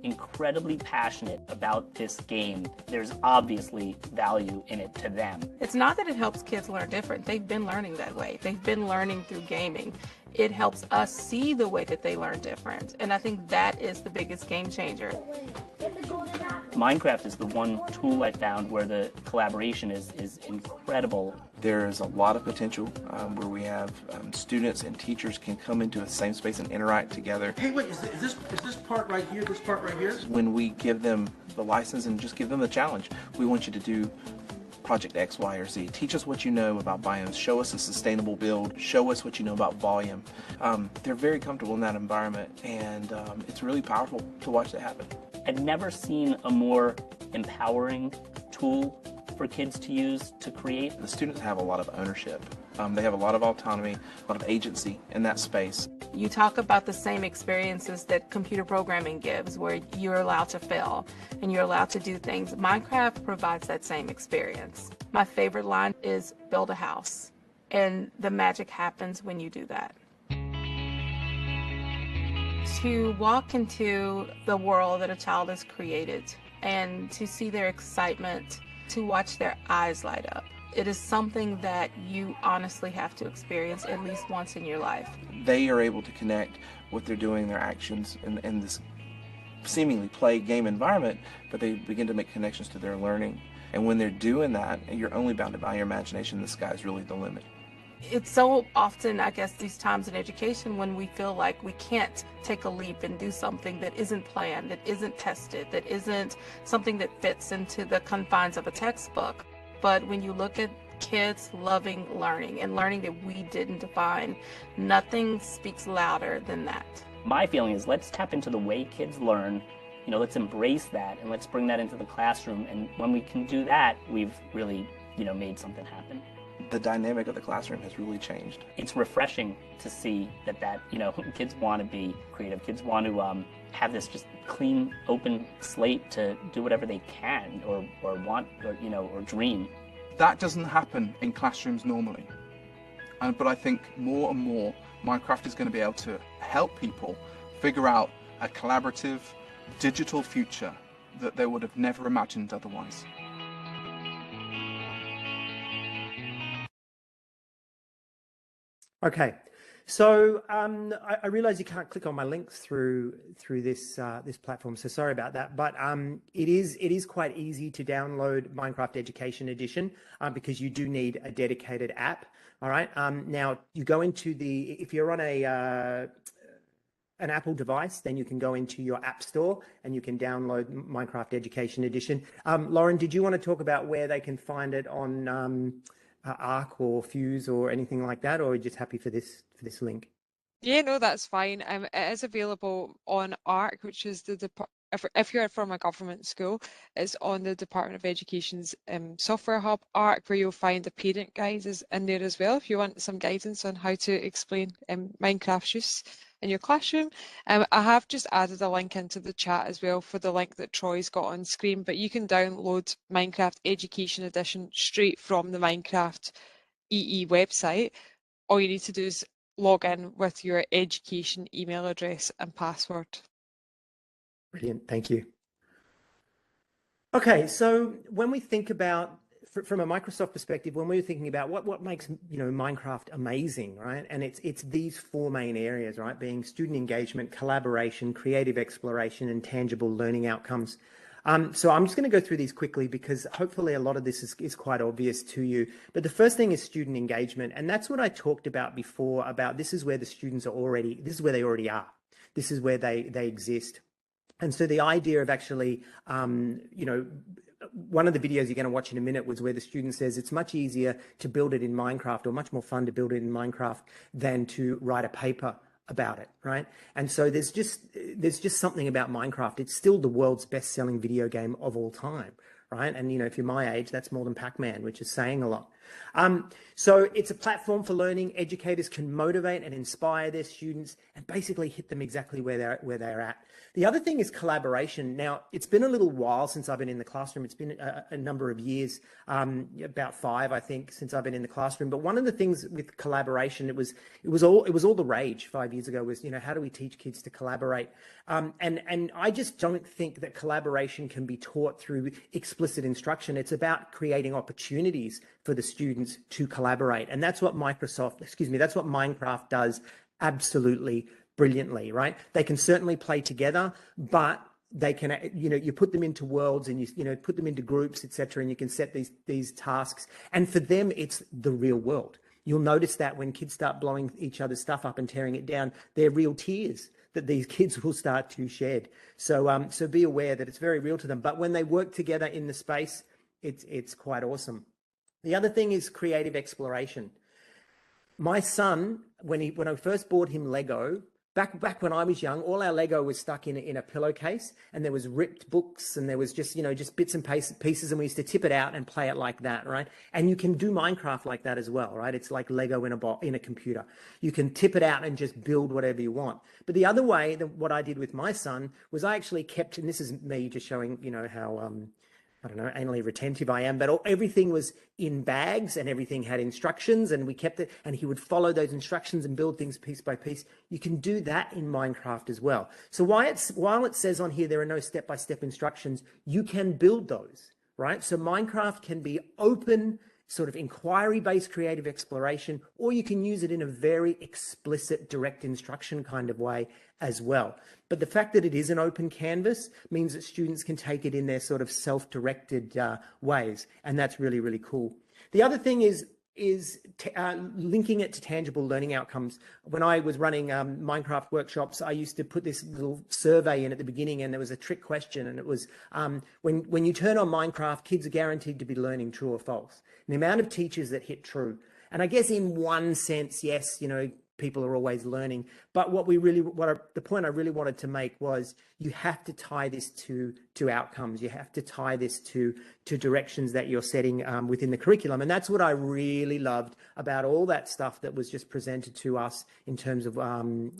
incredibly passionate about this game, there's obviously value in it to them. It's not that it helps kids learn different. They've been learning that way. They've been learning through gaming. It helps us see the way that they learn different. And I think that is the biggest game changer. Minecraft is the one tool I found where the collaboration is incredible. There's a lot of potential where we have students and teachers can come into the same space and interact together. Hey, wait, is this part right here, this part right here? When we give them the license and just give them the challenge, we want you to do project X, Y, or Z. Teach us what you know about biomes. Show us a sustainable build. Show us what you know about volume. They're very comfortable in that environment, and it's really powerful to watch that happen. I've never seen a more empowering tool for kids to use to create. The students have a lot of ownership. They have a lot of autonomy, a lot of agency in that space. You talk about the same experiences that computer programming gives, where you're allowed to fail and you're allowed to do things. Minecraft provides that same experience. My favorite line is build a house, and the magic happens when you do that. To walk into the world that a child has created and to see their excitement, to watch their eyes light up. It is something that you honestly have to experience at least once in your life. They are able to connect what they're doing, their actions in this seemingly play game environment, but they begin to make connections to their learning. And when they're doing that, you're only bounded by your imagination. The sky's really the limit. It's so often, I guess, these times in education when we feel like we can't take a leap and do something that isn't planned, that isn't tested, that isn't something that fits into the confines of a textbook. But when you look at kids loving learning and learning that we didn't define, nothing speaks louder than that. My feeling is let's tap into the way kids learn, let's embrace that and let's bring that into the classroom. And when we can do that, we've really, made something happen. The dynamic of the classroom has really changed. It's refreshing to see that kids want to be creative. Kids want to have this just clean, open slate to do whatever they can or want or dream. That doesn't happen in classrooms normally. But I think more and more Minecraft is going to be able to help people figure out a collaborative digital future that they would have never imagined otherwise. Okay, so I realize you can't click on my links through this this platform, so sorry about that. But it is quite easy to download Minecraft Education Edition because you do need a dedicated app. All right. Now you go into if you're on an Apple device, then you can go into your App Store and you can download Minecraft Education Edition. Lauren, did you want to talk about where they can find it on Arc or Fuse or anything like that, or are you just happy for this link? Yeah, no, that's fine. It is available on Arc, which is if you're from a government school, it's on the Department of Education's software hub, Arc, where you'll find the parent guides is in there as well if you want some guidance on how to explain Minecraft's use in your classroom. I have just added a link into the chat as well for the link that Troy's got on screen, but you can download Minecraft Education Edition straight from the Minecraft EE website. All you need to do is log in with your education email address and password. Brilliant, thank you. Okay, so when we think about, from a Microsoft perspective, when we're thinking about what makes Minecraft amazing, right? And it's these four main areas, right? Being student engagement, collaboration, creative exploration, and tangible learning outcomes. So I'm just going to go through these quickly because hopefully a lot of this is quite obvious to you. But the first thing is student engagement, and that's what I talked about before. About this is where the students are already. This is where they already are. This is where they exist. And so the idea of actually, you know, one of the videos you're going to watch in a minute was where the student says it's much easier to build it in Minecraft, or much more fun to build it in Minecraft than to write a paper about it, right? And so there's just something about Minecraft. It's still the world's best-selling video game of all time, right? And you know, if you're my age, that's more than Pac-Man, which is saying a lot. So it's a platform for learning. Educators can motivate and inspire their students and basically hit them exactly where they're at. The other thing is collaboration. Now, it's been a little while since I've been in the classroom. It's been a number of years, about 5, I think, since I've been in the classroom. But one of the things with collaboration, it was all the rage 5 years ago, was, you know, how do we teach kids to collaborate? And I just don't think that collaboration can be taught through explicit instruction. It's about creating opportunities for the students to collaborate. And that's what that's what Minecraft does absolutely brilliantly, right? They can certainly play together, but they can, you know, you put them into worlds and you know, put them into groups, etc., and you can set these tasks. And for them, it's the real world. You'll notice that when kids start blowing each other's stuff up and tearing it down, they're real tears that these kids will start to shed. So so be aware that it's very real to them. But when they work together in the space, it's quite awesome. The other thing is creative exploration. My son, when I first bought him Lego, back when I was young, all our Lego was stuck in a pillowcase, and there was ripped books, and there was just, you know, just bits and pieces, and we used to tip it out and play it like that, right? And you can do Minecraft like that as well, right? It's like Lego in a computer. You can tip it out and just build whatever you want. But the other way, what I did with my son was I actually kept, and this is me just showing, you know, how I don't know, anally retentive I am, but everything was in bags and everything had instructions, and we kept it, and he would follow those instructions and build things piece by piece. You can do that in Minecraft as well. So while it says on here there are no step-by-step instructions, you can build those, right? So Minecraft can be open, sort of inquiry-based creative exploration, or you can use it in a very explicit direct instruction kind of way as well. But the fact that it is an open canvas means that students can take it in their sort of self-directed ways, and that's really, really cool. The other thing is linking it to tangible learning outcomes. When I was running Minecraft workshops, I used to put this little survey in at the beginning, and there was a trick question, and it was when you turn on Minecraft, kids are guaranteed to be learning true or false. And the amount of teachers that hit true, and I guess in one sense, yes, you know, people are always learning, but the point I really wanted to make was you have to tie this to outcomes. You have to tie this to directions that you're setting within the curriculum. And that's what I really loved about all that stuff that was just presented to us in terms of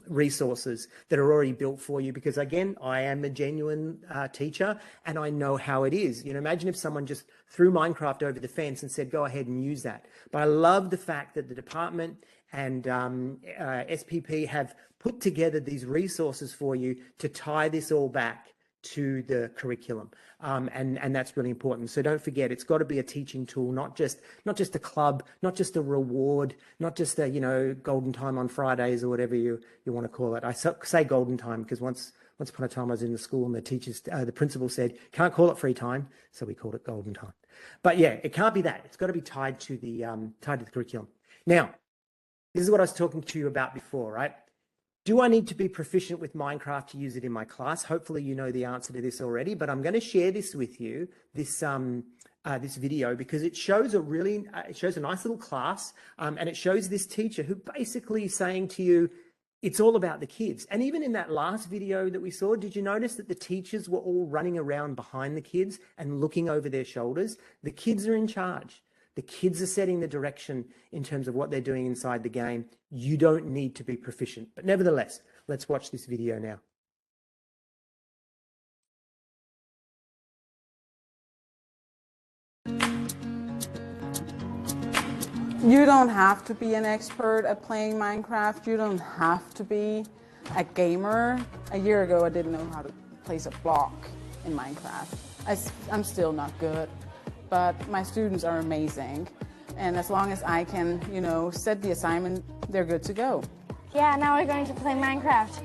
resources that are already built for you. Because again, I am a genuine teacher, and I know how it is. You know, imagine if someone just threw Minecraft over the fence and said, go ahead and use that. But I love the fact that the department and SPP have put together these resources for you to tie this all back to the curriculum, and that's really important. So don't forget, it's got to be a teaching tool, not just a club, not just a reward, not just a, you know, golden time on Fridays or whatever you want to call it. I say golden time because once upon a time I was in the school, and the principal said, can't call it free time, so we called it golden time. But yeah, it can't be that. It's got to be tied to the curriculum. Now, this is what I was talking to you about before, right? Do I need to be proficient with Minecraft to use it in my class? Hopefully you know the answer to this already, but I'm going to share this with you, this video, because it shows a nice little class, and it shows this teacher who basically is saying to you, it's all about the kids. And even in that last video that we saw, did you notice that the teachers were all running around behind the kids and looking over their shoulders? The kids are in charge. The kids are setting the direction in terms of what they're doing inside the game. You don't need to be proficient. But nevertheless, let's watch this video now. You don't have to be an expert at playing Minecraft. You don't have to be a gamer. A year ago, I didn't know how to place a block in Minecraft. I'm still not good. But my students are amazing, and as long as I can, you know, set the assignment, they're good to go. Yeah, now we're going to play Minecraft,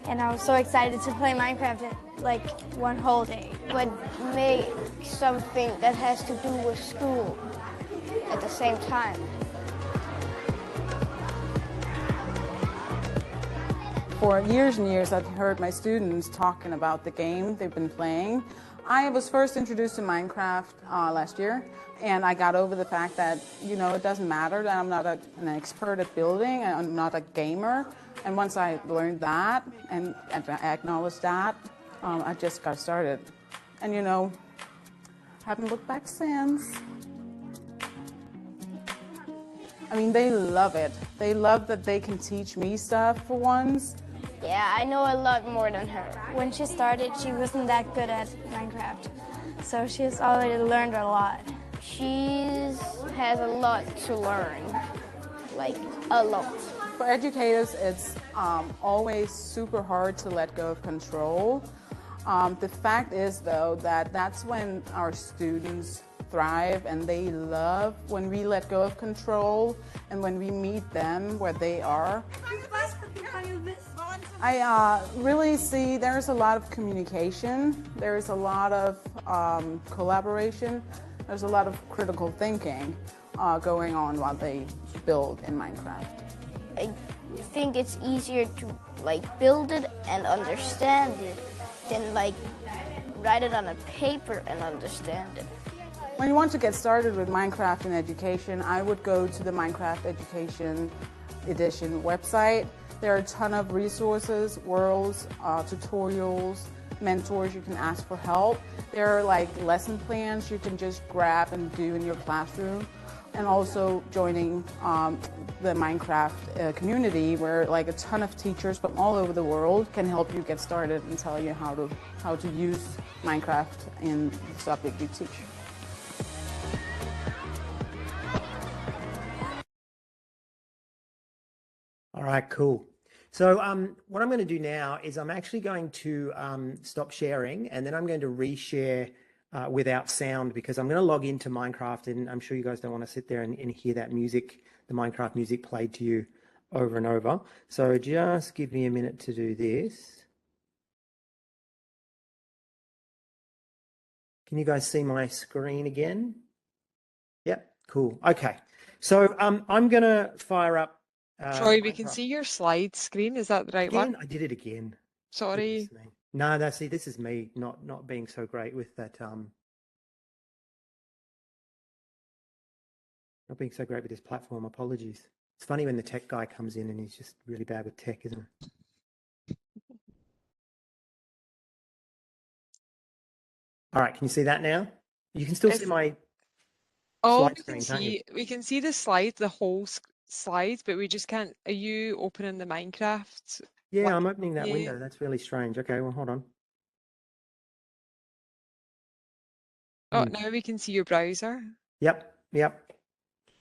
and I was so excited to play Minecraft like one whole day. But make something that has to do with school at the same time. For years and years, I've heard my students talking about the game they've been playing. I was first introduced to Minecraft last year, and I got over the fact that, you know, it doesn't matter that I'm not an expert at building, and I'm not a gamer. And once I learned that and I acknowledged that, I just got started. And, you know, haven't looked back since. I mean, they love it. They love that they can teach me stuff for once. Yeah, I know a lot more than her. When she started, she wasn't that good at Minecraft, so she's already learned a lot. She has a lot to learn, like a lot. For educators, it's always super hard to let go of control. The fact is, though, that that's when our students thrive, and they love when we let go of control and when we meet them where they are. I really see there's a lot of communication, there's a lot of collaboration, there's a lot of critical thinking going on while they build in Minecraft. I think it's easier to like build it and understand it than like write it on a paper and understand it. When you want to get started with Minecraft in education, I would go to the Minecraft Education Edition website. There are a ton of resources, worlds, tutorials, mentors you can ask for help. There are like lesson plans you can just grab and do in your classroom. And also joining the Minecraft community, where like a ton of teachers from all over the world can help you get started and tell you how to use Minecraft in the subject you teach. All right, cool. So what I'm going to do now is I'm actually going to stop sharing, and then I'm going to reshare without sound, because I'm going to log into Minecraft, and I'm sure you guys don't want to sit there and hear that music, the Minecraft music played to you over and over. So just give me a minute to do this. Can you guys see my screen again? Yep, cool. Okay. So I'm going to fire up Troy, we can see your slide screen. Is that the right one? I did it again. Sorry. No, see, this is me not being so great with that. Not being so great with this platform. Apologies. It's funny when the tech guy comes in and he's just really bad with tech, isn't it? All right, can you see that now? You can still see my slide screen, can't you? We can see the slide, the whole slide, but we just can't. Are you opening the Minecraft? Yeah, I'm opening that window. That's really strange. Okay, well, hold on. Oh, now we can see your browser. Yep.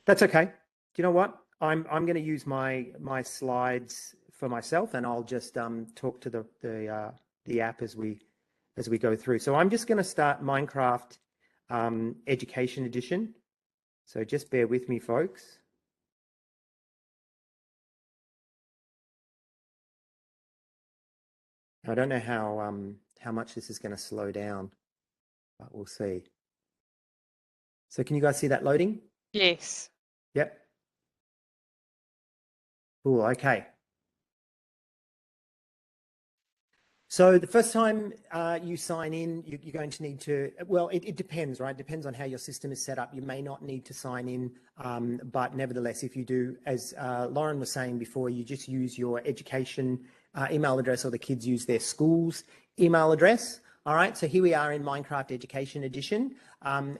That's okay. Do you know what? I'm going to use my slides for myself, and I'll just talk to the app as we go through. So I'm just going to start Minecraft Education Edition. So just bear with me, folks. I don't know how much this is going to slow down, but we'll see. So can you guys see that loading? Yes. Yep. Cool. Okay. So the first time you sign in, you're going to need to, well, it depends, right? It depends on how your system is set up. You may not need to sign in, but nevertheless, if you do, as Lauren was saying before, you just use your education email address, or the kids use their school's email address. All right, so here we are in Minecraft Education Edition.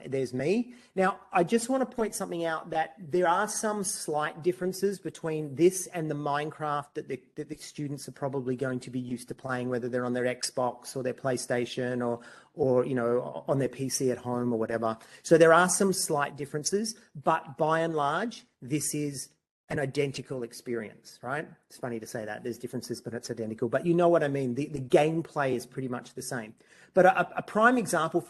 There's me. Now, I just want to point something out, that there are some slight differences between this and the Minecraft that the students are probably going to be used to playing, whether they're on their Xbox or their PlayStation or you know, on their PC at home or whatever. So there are some slight differences, but by and large, this is an identical experience, right? It's funny to say that there's differences, but it's identical. But you know what I mean? The gameplay is pretty much the same. But a prime example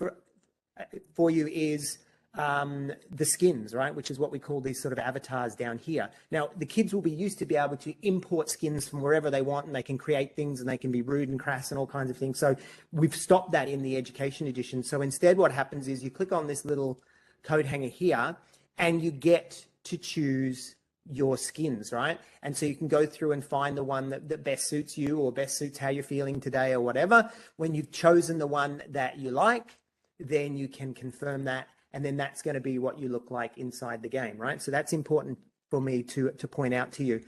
for you is the skins, right? Which is what we call these sort of avatars down here. Now, the kids will be used to be able to import skins from wherever they want, and they can create things, and they can be rude and crass and all kinds of things. So we've stopped that in the Education Edition. So instead what happens is you click on this little coat hanger here, and you get to choose your skins, right? And so you can go through and find the one that best suits you or best suits how you're feeling today or whatever. When you've chosen the one that you like, then you can confirm that, and then that's going to be what you look like inside the game, right? So that's important for me to point out to you.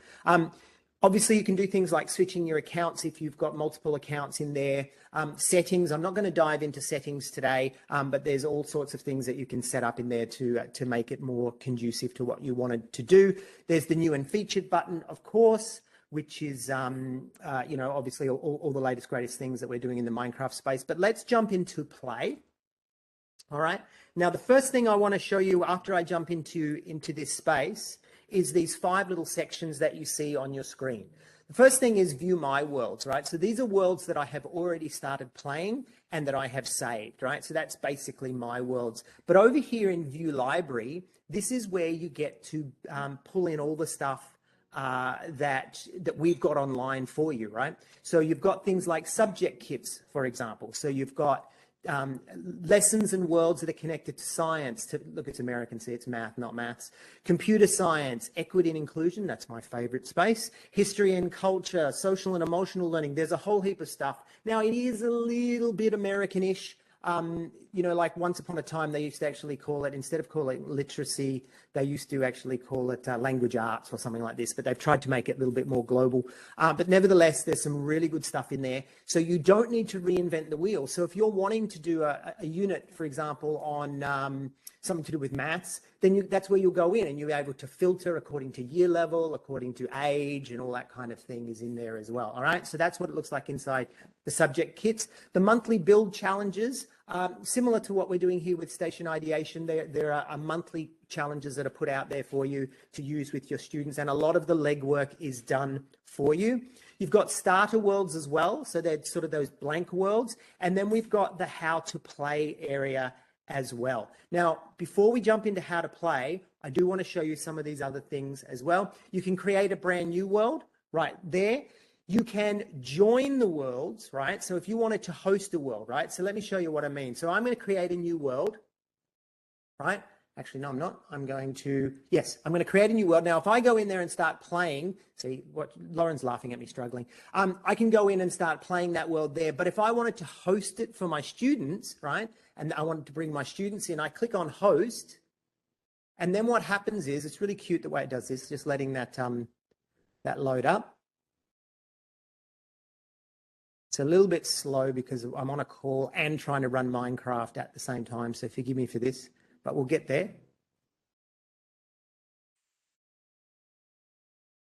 Obviously, you can do things like switching your accounts if you've got multiple accounts in there. Settings, I'm not going to dive into settings today, but there's all sorts of things that you can set up in there to make it more conducive to what you wanted to do. There's the new and featured button, of course, which is, you know, obviously all the latest, greatest things that we're doing in the Minecraft space. But let's jump into play. All right. Now, the first thing I want to show you after I jump into this space is these 5 little sections that you see on your screen. The first thing is view my worlds, right? So these are worlds that I have already started playing and that I have saved, right? So that's basically my worlds. But over here in view library, this is where you get to pull in all the stuff that we've got online for you, right? So you've got things like subject kits, for example. So you've got lessons and worlds that are connected to science. Look, it's American, see, it's math, not maths. Computer science, equity and inclusion, that's my favorite space. History and culture, social and emotional learning. There's a whole heap of stuff. Now, it is a little bit American-ish. You know, like once upon a time, they used to actually call it, instead of calling it literacy, they used to actually call it language arts or something like this, but they've tried to make it a little bit more global. But nevertheless, there's some really good stuff in there. So you don't need to reinvent the wheel. So if you're wanting to do a unit, for example, on something to do with maths, then that's where you'll go in and you're able to filter according to year level, according to age, and all that kind of thing is in there as well. All right, so that's what it looks like inside the subject kits. The monthly build challenges, similar to what we're doing here with Station Ideation, there are monthly challenges that are put out there for you to use with your students, and a lot of the legwork is done for you. You've got starter worlds as well, so they're sort of those blank worlds, and then we've got the how to play area as well. Now, before we jump into how to play, I do want to show you some of these other things as well. You can create a brand new world right there. You can join the worlds, right? So if you wanted to host a world, right? So let me show you what I mean. So I'm going to create a new world, right? Actually, no, I'm not. I'm going to, yes, I'm going to create a new world. Now, if I go in there and start playing, see what Lauren's laughing at me struggling. I can go in and start playing that world there. But if I wanted to host it for my students, right? And I wanted to bring my students in, I click on host. And then what happens is, it's really cute the way it does this, just letting that, that load up. It's a little bit slow because I'm on a call and trying to run Minecraft at the same time. So forgive me for this, but we'll get there.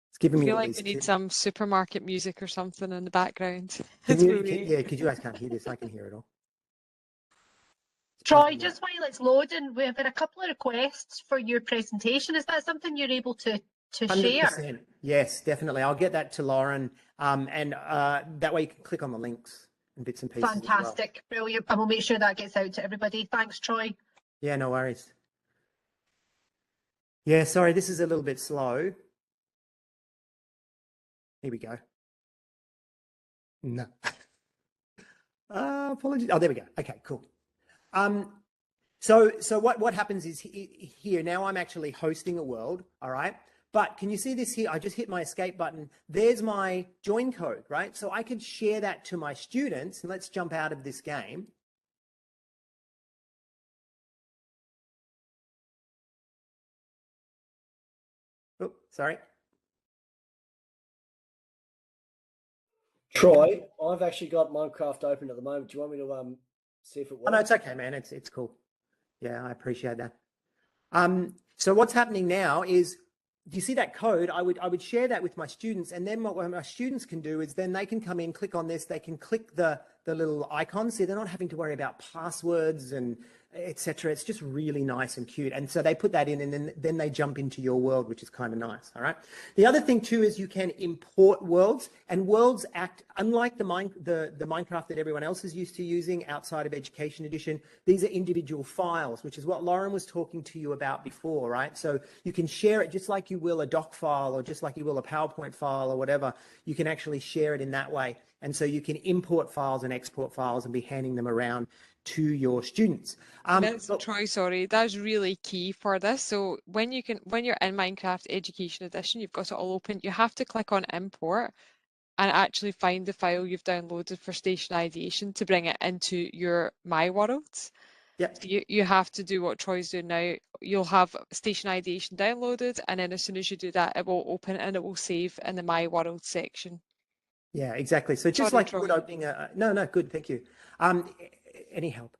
It's giving me I feel all like these we need tips. some supermarket music or something in the background. Yeah, because you guys can't hear this. I can hear it all. Troy, just while it's loading, we've had a couple of requests for your presentation. Is that something you're able to share? 100%. Yes, definitely. I'll get that to Lauren, and that way you can click on the links and bits and pieces. Fantastic, brilliant. And we'll make sure that gets out to everybody. Thanks, Troy. Yeah, no worries. Yeah, sorry, this is a little bit slow. Here we go. No. Apologies. Oh, there we go. Okay, cool. So what happens is here now I'm actually hosting a world, all right? But can you see this here? I just hit my escape button. There's my join code, right? So I could share that to my students. And let's jump out of this game. Oh, sorry. Troy, I've actually got Minecraft open at the moment. Do you want me to see if it works? Oh, no, it's okay, man. It's cool. Yeah, I appreciate that. So what's happening now is, do you see that code? I would share that with my students, and then what my students can do is then they can come in, click on this, they can click the little icons, so they're not having to worry about passwords and etc. It's just really nice and cute. And so they put that in, and then they jump into your world, which is kind of nice. All right. The other thing too is you can import worlds, and worlds act unlike the Minecraft that everyone else is used to using outside of Education Edition. These are individual files, which is what Lauren was talking to you about before, right? So you can share it just like you will a doc file, or just like you will a PowerPoint file or whatever. You can actually share it in that way. And so you can import files and export files and be handing them around to your students. Troy, sorry, that's really key for this. So when you're in Minecraft Education Edition, you've got it all open. You have to click on import and actually find the file you've downloaded for Station Ideation to bring it into your My Worlds. Yep. So you have to do what Troy's doing now. You'll have Station Ideation downloaded, and then as soon as you do that, it will open and it will save in the My World section. Yeah, exactly. So just like you would opening a no, good, thank you. Any help?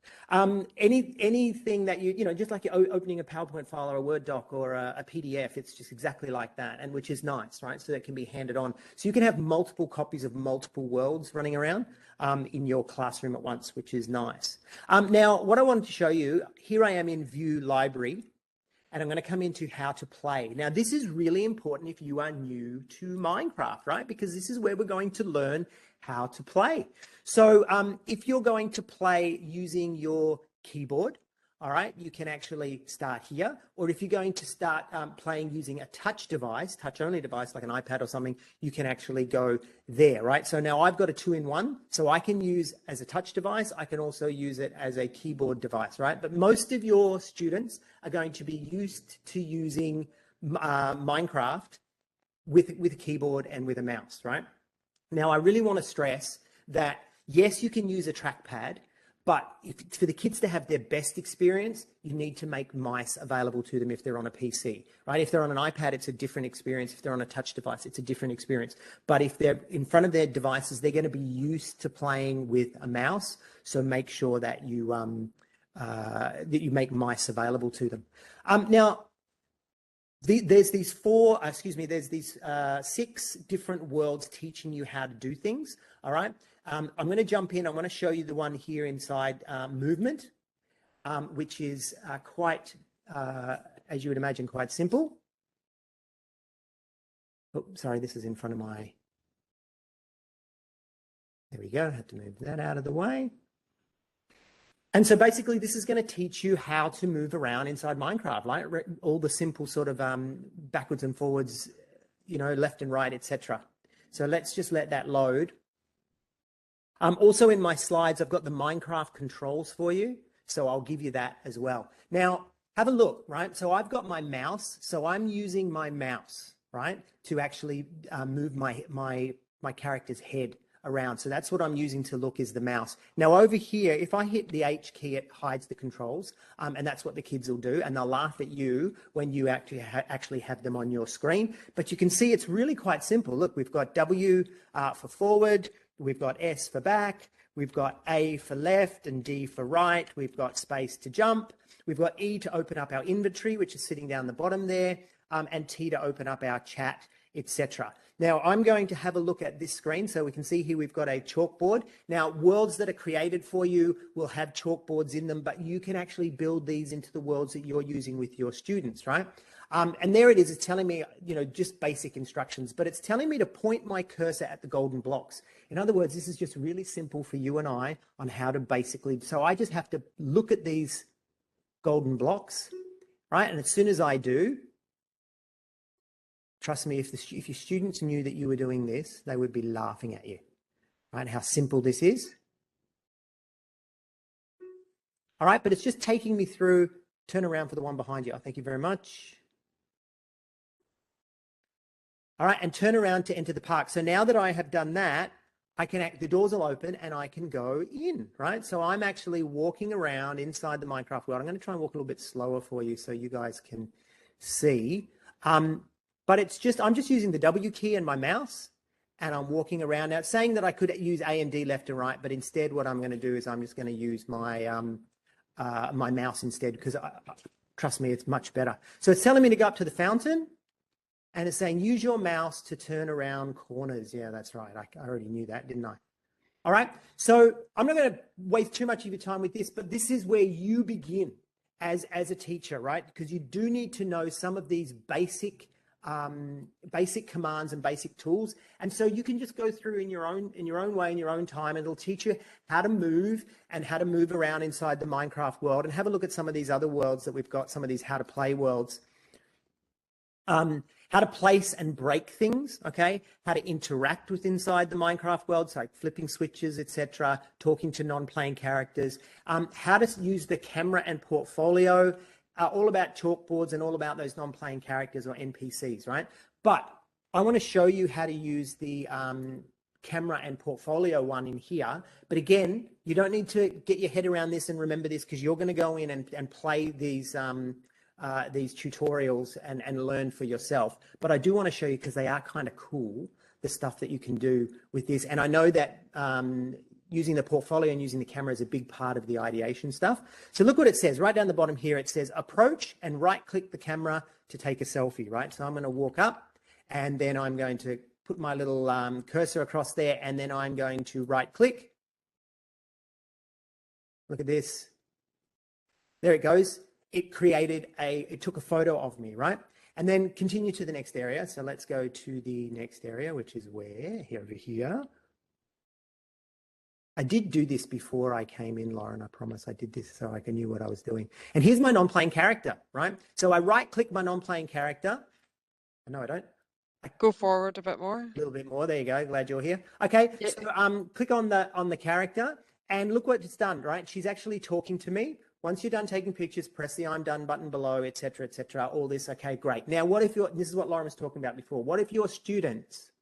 Anything that you know, just like you're opening a PowerPoint file or a Word doc or a PDF, it's just exactly like that, and which is nice, right? So that can be handed on. So you can have multiple copies of multiple worlds running around in your classroom at once, which is nice. Now, what I wanted to show you, here I am in View Library, and I'm going to come into how to play. Now, this is really important if you are new to Minecraft, right? Because this is where we're going to learn how to play. So if you're going to play using your keyboard, all right, you can actually start here. Or if you're going to start playing using a touch device, touch-only device like an iPad or something, you can actually go there, right? So now I've got a 2-in-1, so I can use as a touch device. I can also use it as a keyboard device, right? But most of your students are going to be used to using Minecraft with a keyboard and with a mouse, right? Now, I really want to stress that, yes, you can use a trackpad, but for the kids to have their best experience, you need to make mice available to them if they're on a PC, right? If they're on an iPad, it's a different experience. If they're on a touch device, it's a different experience. But if they're in front of their devices, they're going to be used to playing with a mouse. So make sure that you make mice available to them. Now, there's these 6 different worlds teaching you how to do things. All right. I'm going to jump in. I want to show you the one here inside movement, which is quite, as you would imagine, quite simple. Oh, sorry, this is in front of my. There we go. I have to move that out of the way. And so basically, this is going to teach you how to move around inside Minecraft, right? All the simple sort of backwards and forwards, you know, left and right, etc. So let's just let that load. Also in my slides, I've got the Minecraft controls for you. So I'll give you that as well. Now, have a look, right? So I've got my mouse. So I'm using my mouse, right, to actually move my character's head around. So that's what I'm using to look is the mouse. Now over here, if I hit the H key, it hides the controls, and that's what the kids will do, and they'll laugh at you when you actually have them on your screen. But you can see it's really quite simple. Look, we've got W for forward, we've got S for back, we've got A for left and D for right, we've got space to jump, we've got E to open up our inventory, which is sitting down the bottom there, and T to open up our chat, etc. Now, I'm going to have a look at this screen. So we can see here we've got a chalkboard. Now, worlds that are created for you will have chalkboards in them, but you can actually build these into the worlds that you're using with your students, right? And there it is. It's telling me, you know, just basic instructions, but it's telling me to point my cursor at the golden blocks. In other words, this is just really simple for you and I on how to basically, so I just have to look at these golden blocks, right? And as soon as I do, trust me, if your students knew that you were doing this, they would be laughing at you, right? How simple this is. All right, but it's just taking me through. Turn around for the one behind you. Oh, thank you very much. All right, and turn around to enter the park. So now that I have done that, the doors will open and I can go in, right? So I'm actually walking around inside the Minecraft world. I'm going to try and walk a little bit slower for you so you guys can see. But it's just, I'm just using the W key and my mouse, and I'm walking around. Now, it's saying that I could use A and D left and right, but instead what I'm going to do is I'm just going to use my my mouse instead, because trust me, it's much better. So it's telling me to go up to the fountain, and it's saying use your mouse to turn around corners. Yeah, that's right. I already knew that, didn't I? All right. So I'm not going to waste too much of your time with this, but this is where you begin as a teacher, right? Because you do need to know some of these basic commands and basic tools, and so you can just go through in your own way, in your own time, and it'll teach you how to move and how to move around inside the Minecraft world. And have a look at some of these other worlds that we've got, some of these how to play worlds. how to place and break things, okay? How to interact with inside the Minecraft world, so like flipping switches, etc., talking to non-playing characters, how to use the camera and portfolio, all about chalkboards and all about those non-playing characters or NPCs, right? But I want to show you how to use the camera and portfolio one in here. But again, you don't need to get your head around this and remember this, because you're going to go in and play these tutorials and learn for yourself. But I do want to show you, because they are kind of cool, the stuff that you can do with this. And I know that using the portfolio and using the camera is a big part of the ideation stuff. So look what it says right down the bottom here. It says approach and right click the camera to take a selfie, right? So I'm going to walk up and then I'm going to put my little cursor across there, and then I'm going to right click. Look at this. There it goes. It took a photo of me, right? And then continue to the next area. So let's go to the next area, which is where? Over here. I did do this before I came in, Lauren. I promise I did this so I knew what I was doing. And here's my non-playing character, right? So I right click my non-playing character. No, I don't. Go forward a bit more. A little bit more. There you go. Glad you're here. Okay. Yeah. So click on the character and look what it's done, right? She's actually talking to me. Once you're done taking pictures, press the I'm done button below, etc., all this. Okay, great. Now, what if this is what Lauren was talking about before. What if your students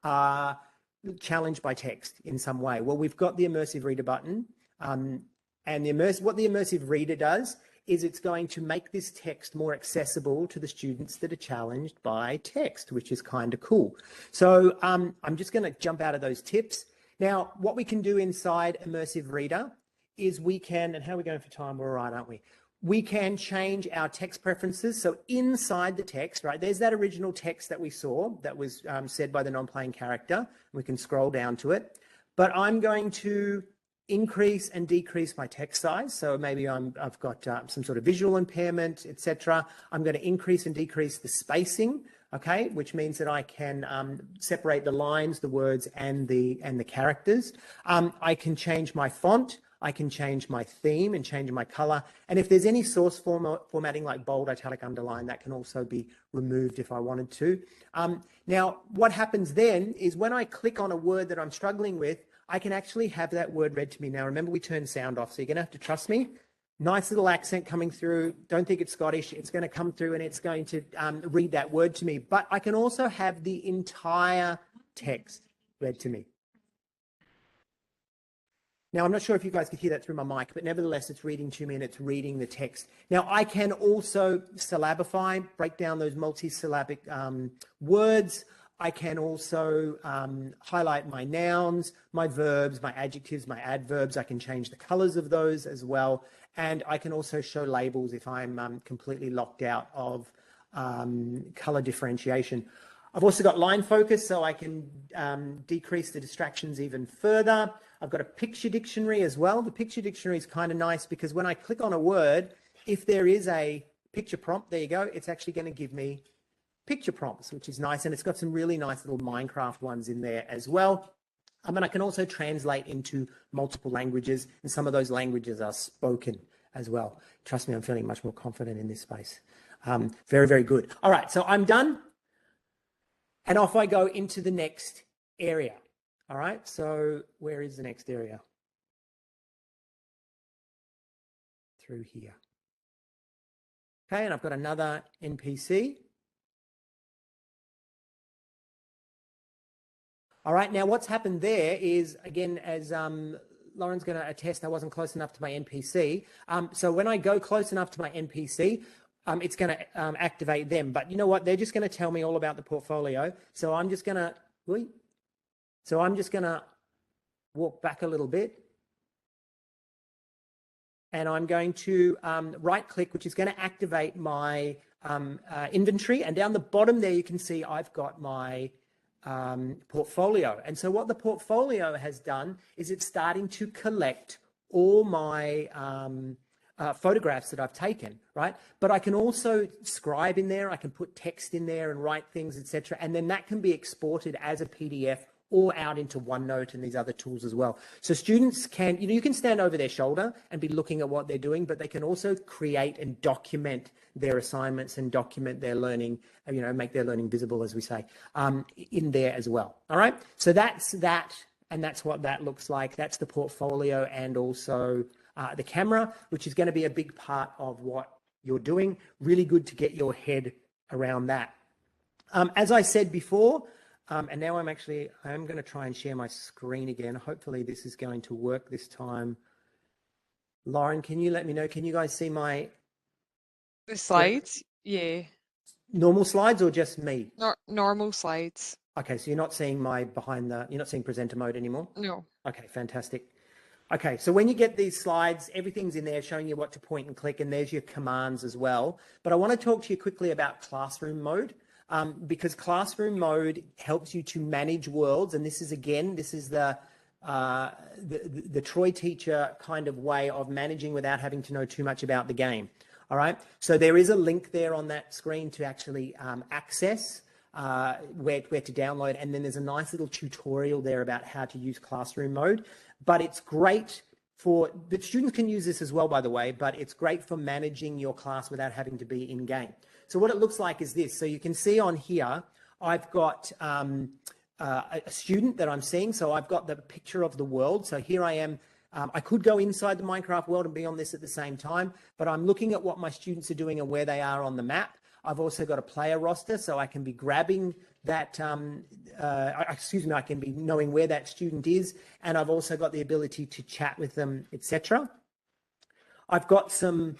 are challenged by text in some way? Well, we've got the immersive reader button. And what the immersive reader does is it's going to make this text more accessible to the students that are challenged by text, which is kind of cool. So I'm just going to jump out of those tips. Now, what we can do inside Immersive Reader is we can, and how are we going for time? We're all right, aren't we? We can change our text preferences. So inside the text, right, there's that original text that we saw that was said by the non-playing character. We can scroll down to it. But I'm going to increase and decrease my text size. So maybe I've got some sort of visual impairment, etc. I'm going to increase and decrease the spacing, okay, which means that I can separate the lines, the words, and the characters. I can change my font. I can change my theme and change my color. And if there's any source formatting like bold, italic, underline, that can also be removed if I wanted to. Now, what happens then is when I click on a word that I'm struggling with, I can actually have that word read to me. Now, remember, we turned sound off, so you're going to have to trust me. Nice little accent coming through. Don't think it's Scottish. It's going to come through and it's going to read that word to me. But I can also have the entire text read to me. Now, I'm not sure if you guys could hear that through my mic, but nevertheless, it's reading to me and it's reading the text. Now, I can also syllabify, break down those multisyllabic words. I can also highlight my nouns, my verbs, my adjectives, my adverbs. I can change the colors of those as well. And I can also show labels if I'm completely locked out of color differentiation. I've also got line focus, so I can decrease the distractions even further. I've got a picture dictionary as well. The picture dictionary is kind of nice because when I click on a word, if there is a picture prompt, there you go, it's actually going to give me picture prompts, which is nice. And it's got some really nice little Minecraft ones in there as well. And I can also translate into multiple languages, and some of those languages are spoken as well. Trust me, I'm feeling much more confident in this space. Very, very good. All right, so I'm done. And off I go into the next area. All right, so where is the next area? Through here. Okay, and I've got another NPC. All right, now what's happened there is, again, as Lauren's going to attest, I wasn't close enough to my NPC. So when I go close enough to my NPC, it's going to activate them. But you know what? They're just going to tell me all about the portfolio. So I'm just going to, walk back a little bit. And I'm going to right click, which is going to activate my inventory. And down the bottom there, you can see I've got my portfolio. And so what the portfolio has done is it's starting to collect all my photographs that I've taken, right? But I can also scribe in there, I can put text in there and write things, etc. And then that can be exported as a PDF or out into OneNote and these other tools as well. So students can, you can stand over their shoulder and be looking at what they're doing, but they can also create and document their assignments and document their learning, make their learning visible, as we say, in there as well. All right. So that's that. And that's what that looks like. That's the portfolio and also the camera, which is going to be a big part of what you're doing. Really good to get your head around that. As I said before, and now I'm going to try and share my screen again. Hopefully this is going to work this time. Lauren, can you let me know? Can you guys see the slides? Yeah. Normal slides or just me? Normal slides. Okay, so you're not seeing you're not seeing presenter mode anymore? No. Okay, fantastic. Okay, so when you get these slides, everything's in there showing you what to point and click, and there's your commands as well. But I want to talk to you quickly about classroom mode, because classroom mode helps you to manage worlds. And this is the Troy teacher kind of way of managing without having to know too much about the game. All right, so there is a link there on that screen to actually access where to download, and then there's a nice little tutorial there about how to use classroom mode. But it's great the students can use this as well, by the way, but it's great for managing your class without having to be in game. So what it looks like is this. So you can see on here, I've got a student that I'm seeing. So I've got the picture of the world. So here I am. I could go inside the Minecraft world and be on this at the same time, but I'm looking at what my students are doing and where they are on the map. I've also got a player roster, so I can be grabbing that, I can be knowing where that student is, and I've also got the ability to chat with them, etc. I've got some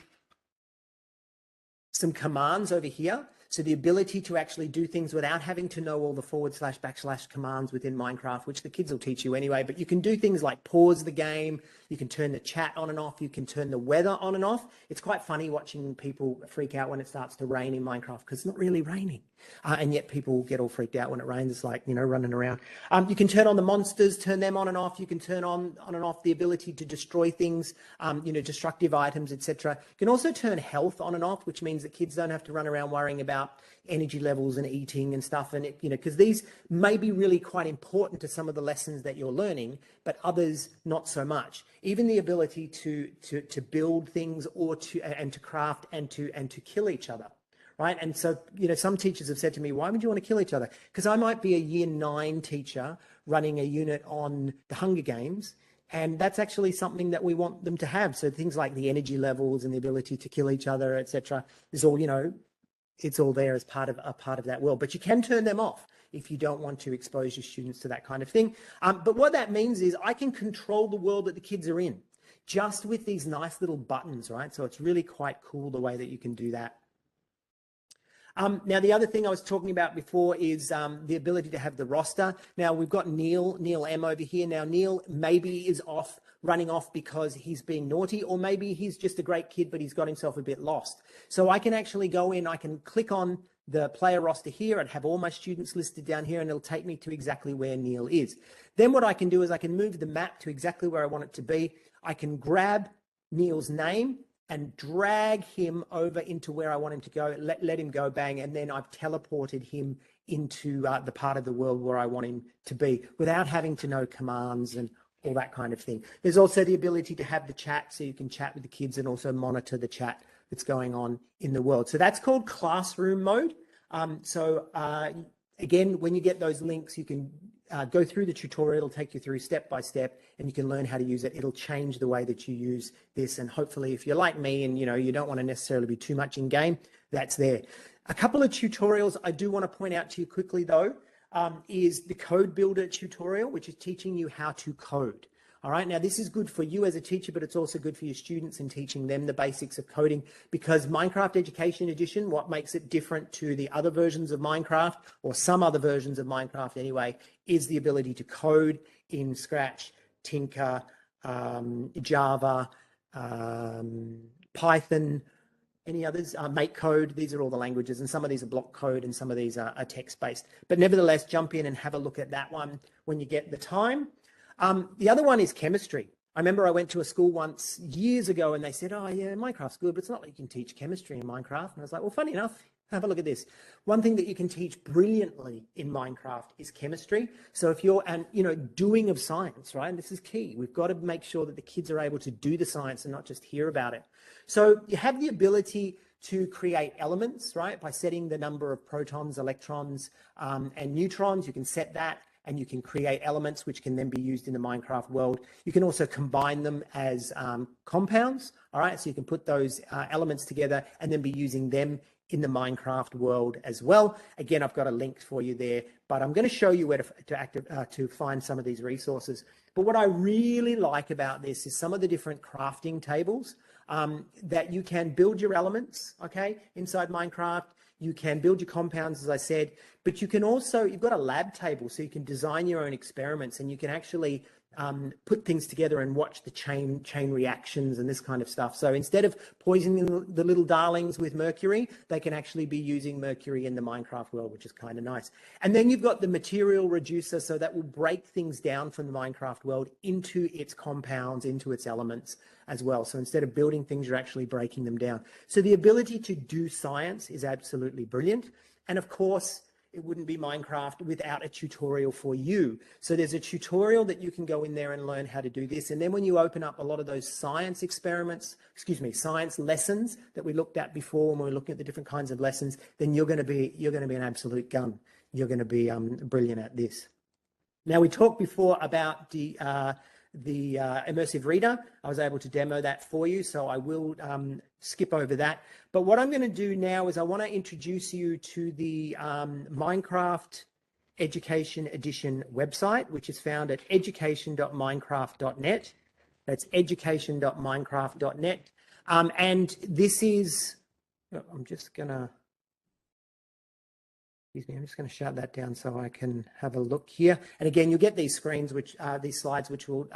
commands over here. So the ability to actually do things without having to know all the // commands within Minecraft, which the kids will teach you anyway, but you can do things like pause the game, you can turn the chat on and off, you can turn the weather on and off. It's quite funny watching people freak out when it starts to rain in Minecraft because it's not really raining. And yet people get all freaked out when it rains. It's like, running around. You can turn on the monsters, turn them on and off. You can turn on and off the ability to destroy things, destructive items, etc. You can also turn health on and off, which means that kids don't have to run around worrying about energy levels and eating and stuff. And, because these may be really quite important to some of the lessons that you're learning, but others not so much. Even the ability to build things or to craft and to kill each other. Right. And so, some teachers have said to me, why would you want to kill each other? Because I might be a year 9 teacher running a unit on the Hunger Games. And that's actually something that we want them to have. So things like the energy levels and the ability to kill each other, etc., is all, it's all there as part of that world. But you can turn them off if you don't want to expose your students to that kind of thing. But what that means is I can control the world that the kids are in just with these nice little buttons, right? So it's really quite cool the way that you can do that. Now, the other thing I was talking about before is the ability to have the roster. Now, we've got Neil M over here. Now, Neil maybe is running off because he's being naughty, or maybe he's just a great kid, but he's got himself a bit lost. So I can actually go in, I can click on the player roster here and have all my students listed down here, and it'll take me to exactly where Neil is. Then what I can do is I can move the map to exactly where I want it to be. I can grab Neil's name and drag him over into where I want him to go, let him go, bang, and then I've teleported him into the part of the world where I want him to be without having to know commands and all that kind of thing. There's also the ability to have the chat, so you can chat with the kids and also monitor the chat that's going on in the world. So that's called classroom mode. Again, when you get those links, you can go through the tutorial. It'll take you through step by step, and you can learn how to use it. It'll change the way that you use this. And hopefully, if you're like me and you don't want to necessarily be too much in game, that's there. A couple of tutorials I do want to point out to you quickly, though, is the Code Builder tutorial, which is teaching you how to code. All right, now this is good for you as a teacher, but it's also good for your students and teaching them the basics of coding, because Minecraft Education Edition, what makes it different to the other versions of Minecraft, or some other versions of Minecraft anyway, is the ability to code in Scratch, Tinker, Java, Python, any others, Make Code. These are all the languages, and some of these are block code and some of these are text-based. But nevertheless, jump in and have a look at that one when you get the time. The other one is chemistry. I remember I went to a school once years ago and they said, oh yeah, Minecraft's good, but it's not like you can teach chemistry in Minecraft. And I was like, well, funny enough, Have a look at this. One thing that you can teach brilliantly in Minecraft is chemistry. So if you're, and you know, doing of science, right? And this is key. We've got to make sure that the kids are able to do the science and not just hear about it. So you have the ability to create elements, right? By setting the number of protons, electrons, and neutrons. You can set that, and you can create elements which can then be used in the Minecraft world. You can also combine them as compounds, all right? So you can put those elements together and then be using them in the Minecraft world as well. Again, I've got a link for you there, but I'm going to show you where to find some of these resources. But what I really like about this is some of the different crafting tables that you can build your elements, okay, inside Minecraft. You can build your compounds, as I said, but you can also, you've got a lab table, so you can design your own experiments, and you can actually put things together and watch the chain reactions and this kind of stuff. So instead of poisoning the little darlings with mercury, they can actually be using mercury in the Minecraft world, which is kind of nice. And then you've got the material reducer, so that will break things down from the Minecraft world into its compounds, into its elements as well. So instead of building things, you're actually breaking them down. So the ability to do science is absolutely brilliant. And of course, it wouldn't be Minecraft without a tutorial for you. So there's a tutorial that you can go in there and learn how to do this. And then when you open up a lot of those science experiments, science lessons that we looked at before when we were looking at the different kinds of lessons, then you're going to be an absolute gun. You're going to be brilliant at this. Now, we talked before about the immersive reader. I was able to demo that for you, so I will skip over that. But what I'm going to do now is I want to introduce you to the Minecraft Education Edition website, which is found at education.minecraft.net. That's education.minecraft.net. And this is, I'm just going to, excuse me, I'm just going to shut that down so I can have a look here. And again, you'll get these screens, these slides, which will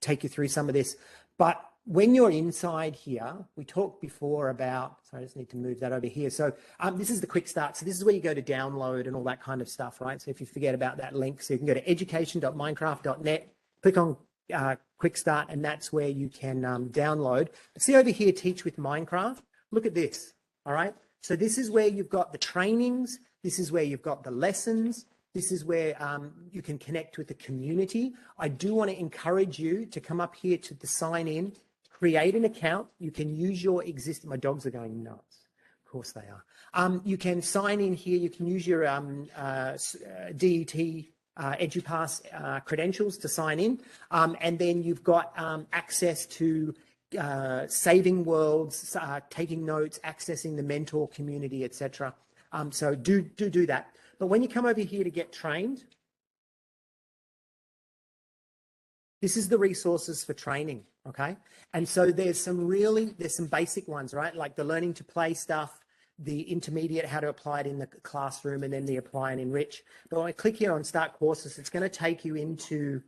take you through some of this. But when you're inside here, we talked before about, so I just need to move that over here. So this is the quick start. So this is where you go to download and all that kind of stuff, right? So if you forget about that link, so you can go to education.minecraft.net, click on quick start, and that's where you can download. But see over here, Teach with Minecraft. Look at this, all right? So this is where you've got the trainings. This is where you've got the lessons. This is where you can connect with the community. I do want to encourage you to come up here to the sign in, create an account. You can use your existing, my dogs are going nuts. Of course they are. You can sign in here. You can use your DET EduPass credentials to sign in. And then you've got access to saving worlds, taking notes, accessing the mentor community, etc. So do that. But when you come over here to get trained, this is the resources for training, okay? And so there's some basic ones, right? Like the learning to play stuff, the intermediate, how to apply it in the classroom, and then the apply and enrich. But when I click here on start courses, it's going to take you into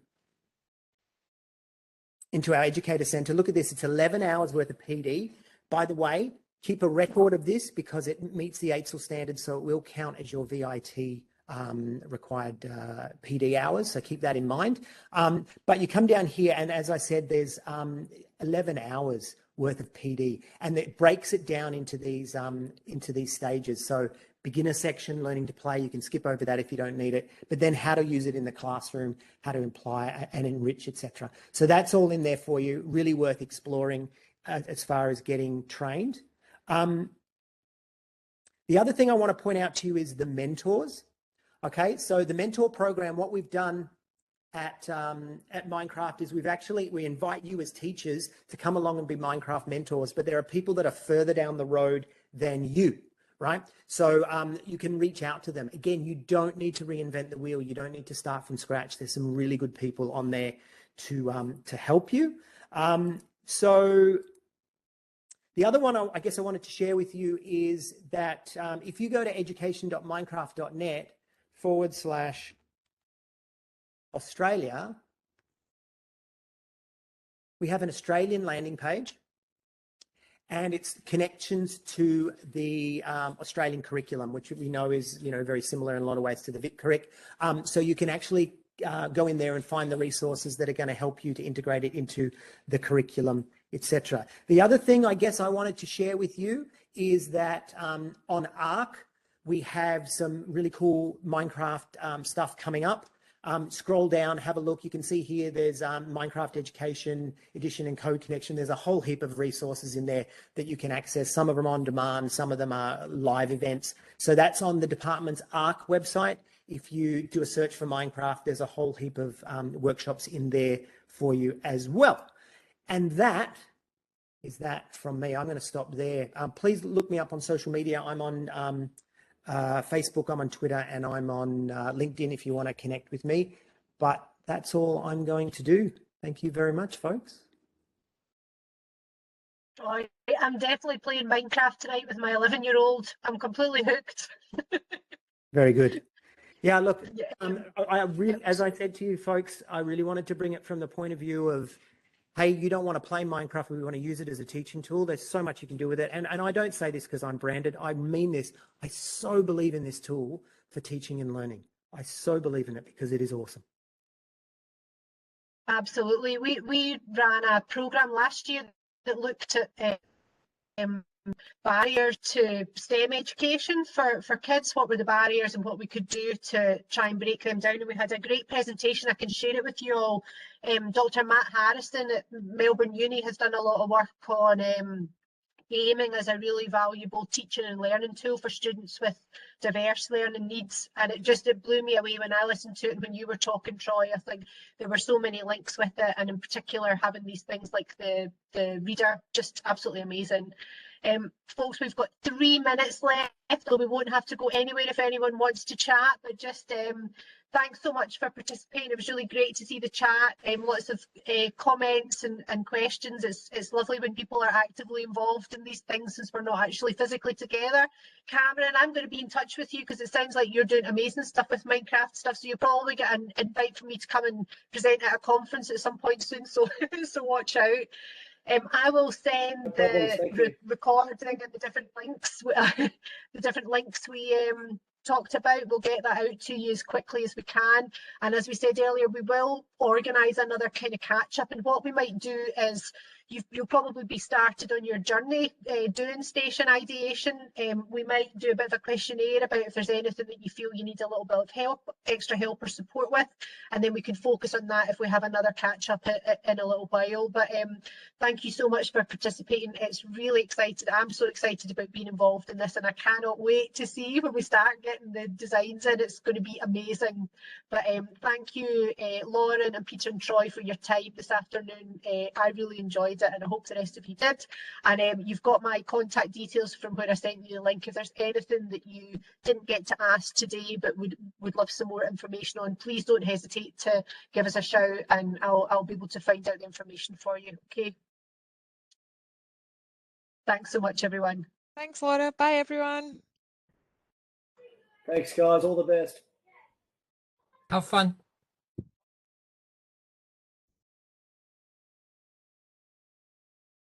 our educator center. Look at this, it's 11 hours worth of PD. By the way, keep a record of this because it meets the AITSL standard, so it will count as your VIT required PD hours, so keep that in mind. But you come down here, and as I said, there's 11 hours worth of PD, and it breaks it down into these stages. So beginner section, learning to play, you can skip over that if you don't need it, but then how to use it in the classroom, how to apply and enrich, etc. So that's all in there for you, really worth exploring as far as getting trained. The other thing I want to point out to you is the mentors. Okay, so the mentor program, what we've done at Minecraft is we invite you as teachers to come along and be Minecraft mentors, but there are people that are further down the road than you, right? So you can reach out to them. Again, you don't need to reinvent the wheel. You don't need to start from scratch. There's some really good people on there to help you. So the other one I guess I wanted to share with you is that if you go to education.minecraft.net/Australia, we have an Australian landing page, and it's connections to the Australian curriculum, which we know is very similar in a lot of ways to the Vic Curric. So you can actually go in there and find the resources that are going to help you to integrate it into the curriculum etc. The other thing I guess I wanted to share with you is that on ARC, we have some really cool Minecraft stuff coming up. Scroll down, have a look. You can see here there's Minecraft Education Edition and Code Connection. There's a whole heap of resources in there that you can access. Some of them are on demand, some of them are live events. So that's on the department's ARC website. If you do a search for Minecraft, there's a whole heap of workshops in there for you as well. And that is that from me. I'm going to stop there. Please look me up on social media. I'm on Facebook, I'm on Twitter, and I'm on LinkedIn if you want to connect with me. But that's all I'm going to do. Thank you very much, folks. I'm definitely playing Minecraft tonight with my 11-year-old. I'm completely hooked. Very good. Yeah, look, I really, as I said to you folks, I really wanted to bring it from the point of view of, hey, you don't want to play Minecraft, we want to use it as a teaching tool. There's so much you can do with it. And I don't say this because I'm branded. I mean this. I so believe in this tool for teaching and learning. I so believe in it because it is awesome. Absolutely. We ran a program last year that looked at barriers to STEM education for kids. What were the barriers and what we could do to try and break them down? And we had a great presentation. I can share it with you all. Dr. Matt Harrison at Melbourne Uni has done a lot of work on gaming as a really valuable teaching and learning tool for students with diverse learning needs, and it blew me away when I listened to it. And when you were talking, Troy, I think there were so many links with it, and in particular having these things like the reader, just absolutely amazing. Folks, we've got 3 minutes left, so we won't have to go anywhere if anyone wants to chat, but just thanks so much for participating. It was really great to see the chat, lots of comments and questions. It's lovely when people are actively involved in these things since we're not actually physically together. Cameron, I'm going to be in touch with you because it sounds like you're doing amazing stuff with Minecraft stuff, so you'll probably get an invite from me to come and present at a conference at some point soon, so so watch out. I will send the recording and the different links, we talked about. We'll get that out to you as quickly as we can. And as we said earlier, we will organise another kind of catch up. And what we might do is you'll probably be started on your journey doing station ideation. We might do a bit of a questionnaire about if there's anything that you feel you need a little bit of help, extra help or support with, and then we can focus on that if we have another catch up in a little while. But thank you so much for participating. It's really excited. I'm so excited about being involved in this, and I cannot wait to see when we start getting the designs in. It's going to be amazing. But thank you, Lauren and Peter and Troy, for your time this afternoon. I really enjoyed it, and I hope the rest of you did. And you've got my contact details from where I sent you the link. If there's anything that you didn't get to ask today but would love some more information on, please don't hesitate to give us a shout, and I'll be able to find out the information for you. Okay. Thanks so much, everyone. Thanks, Laura. Bye, everyone. Thanks, guys. All the best. Have fun.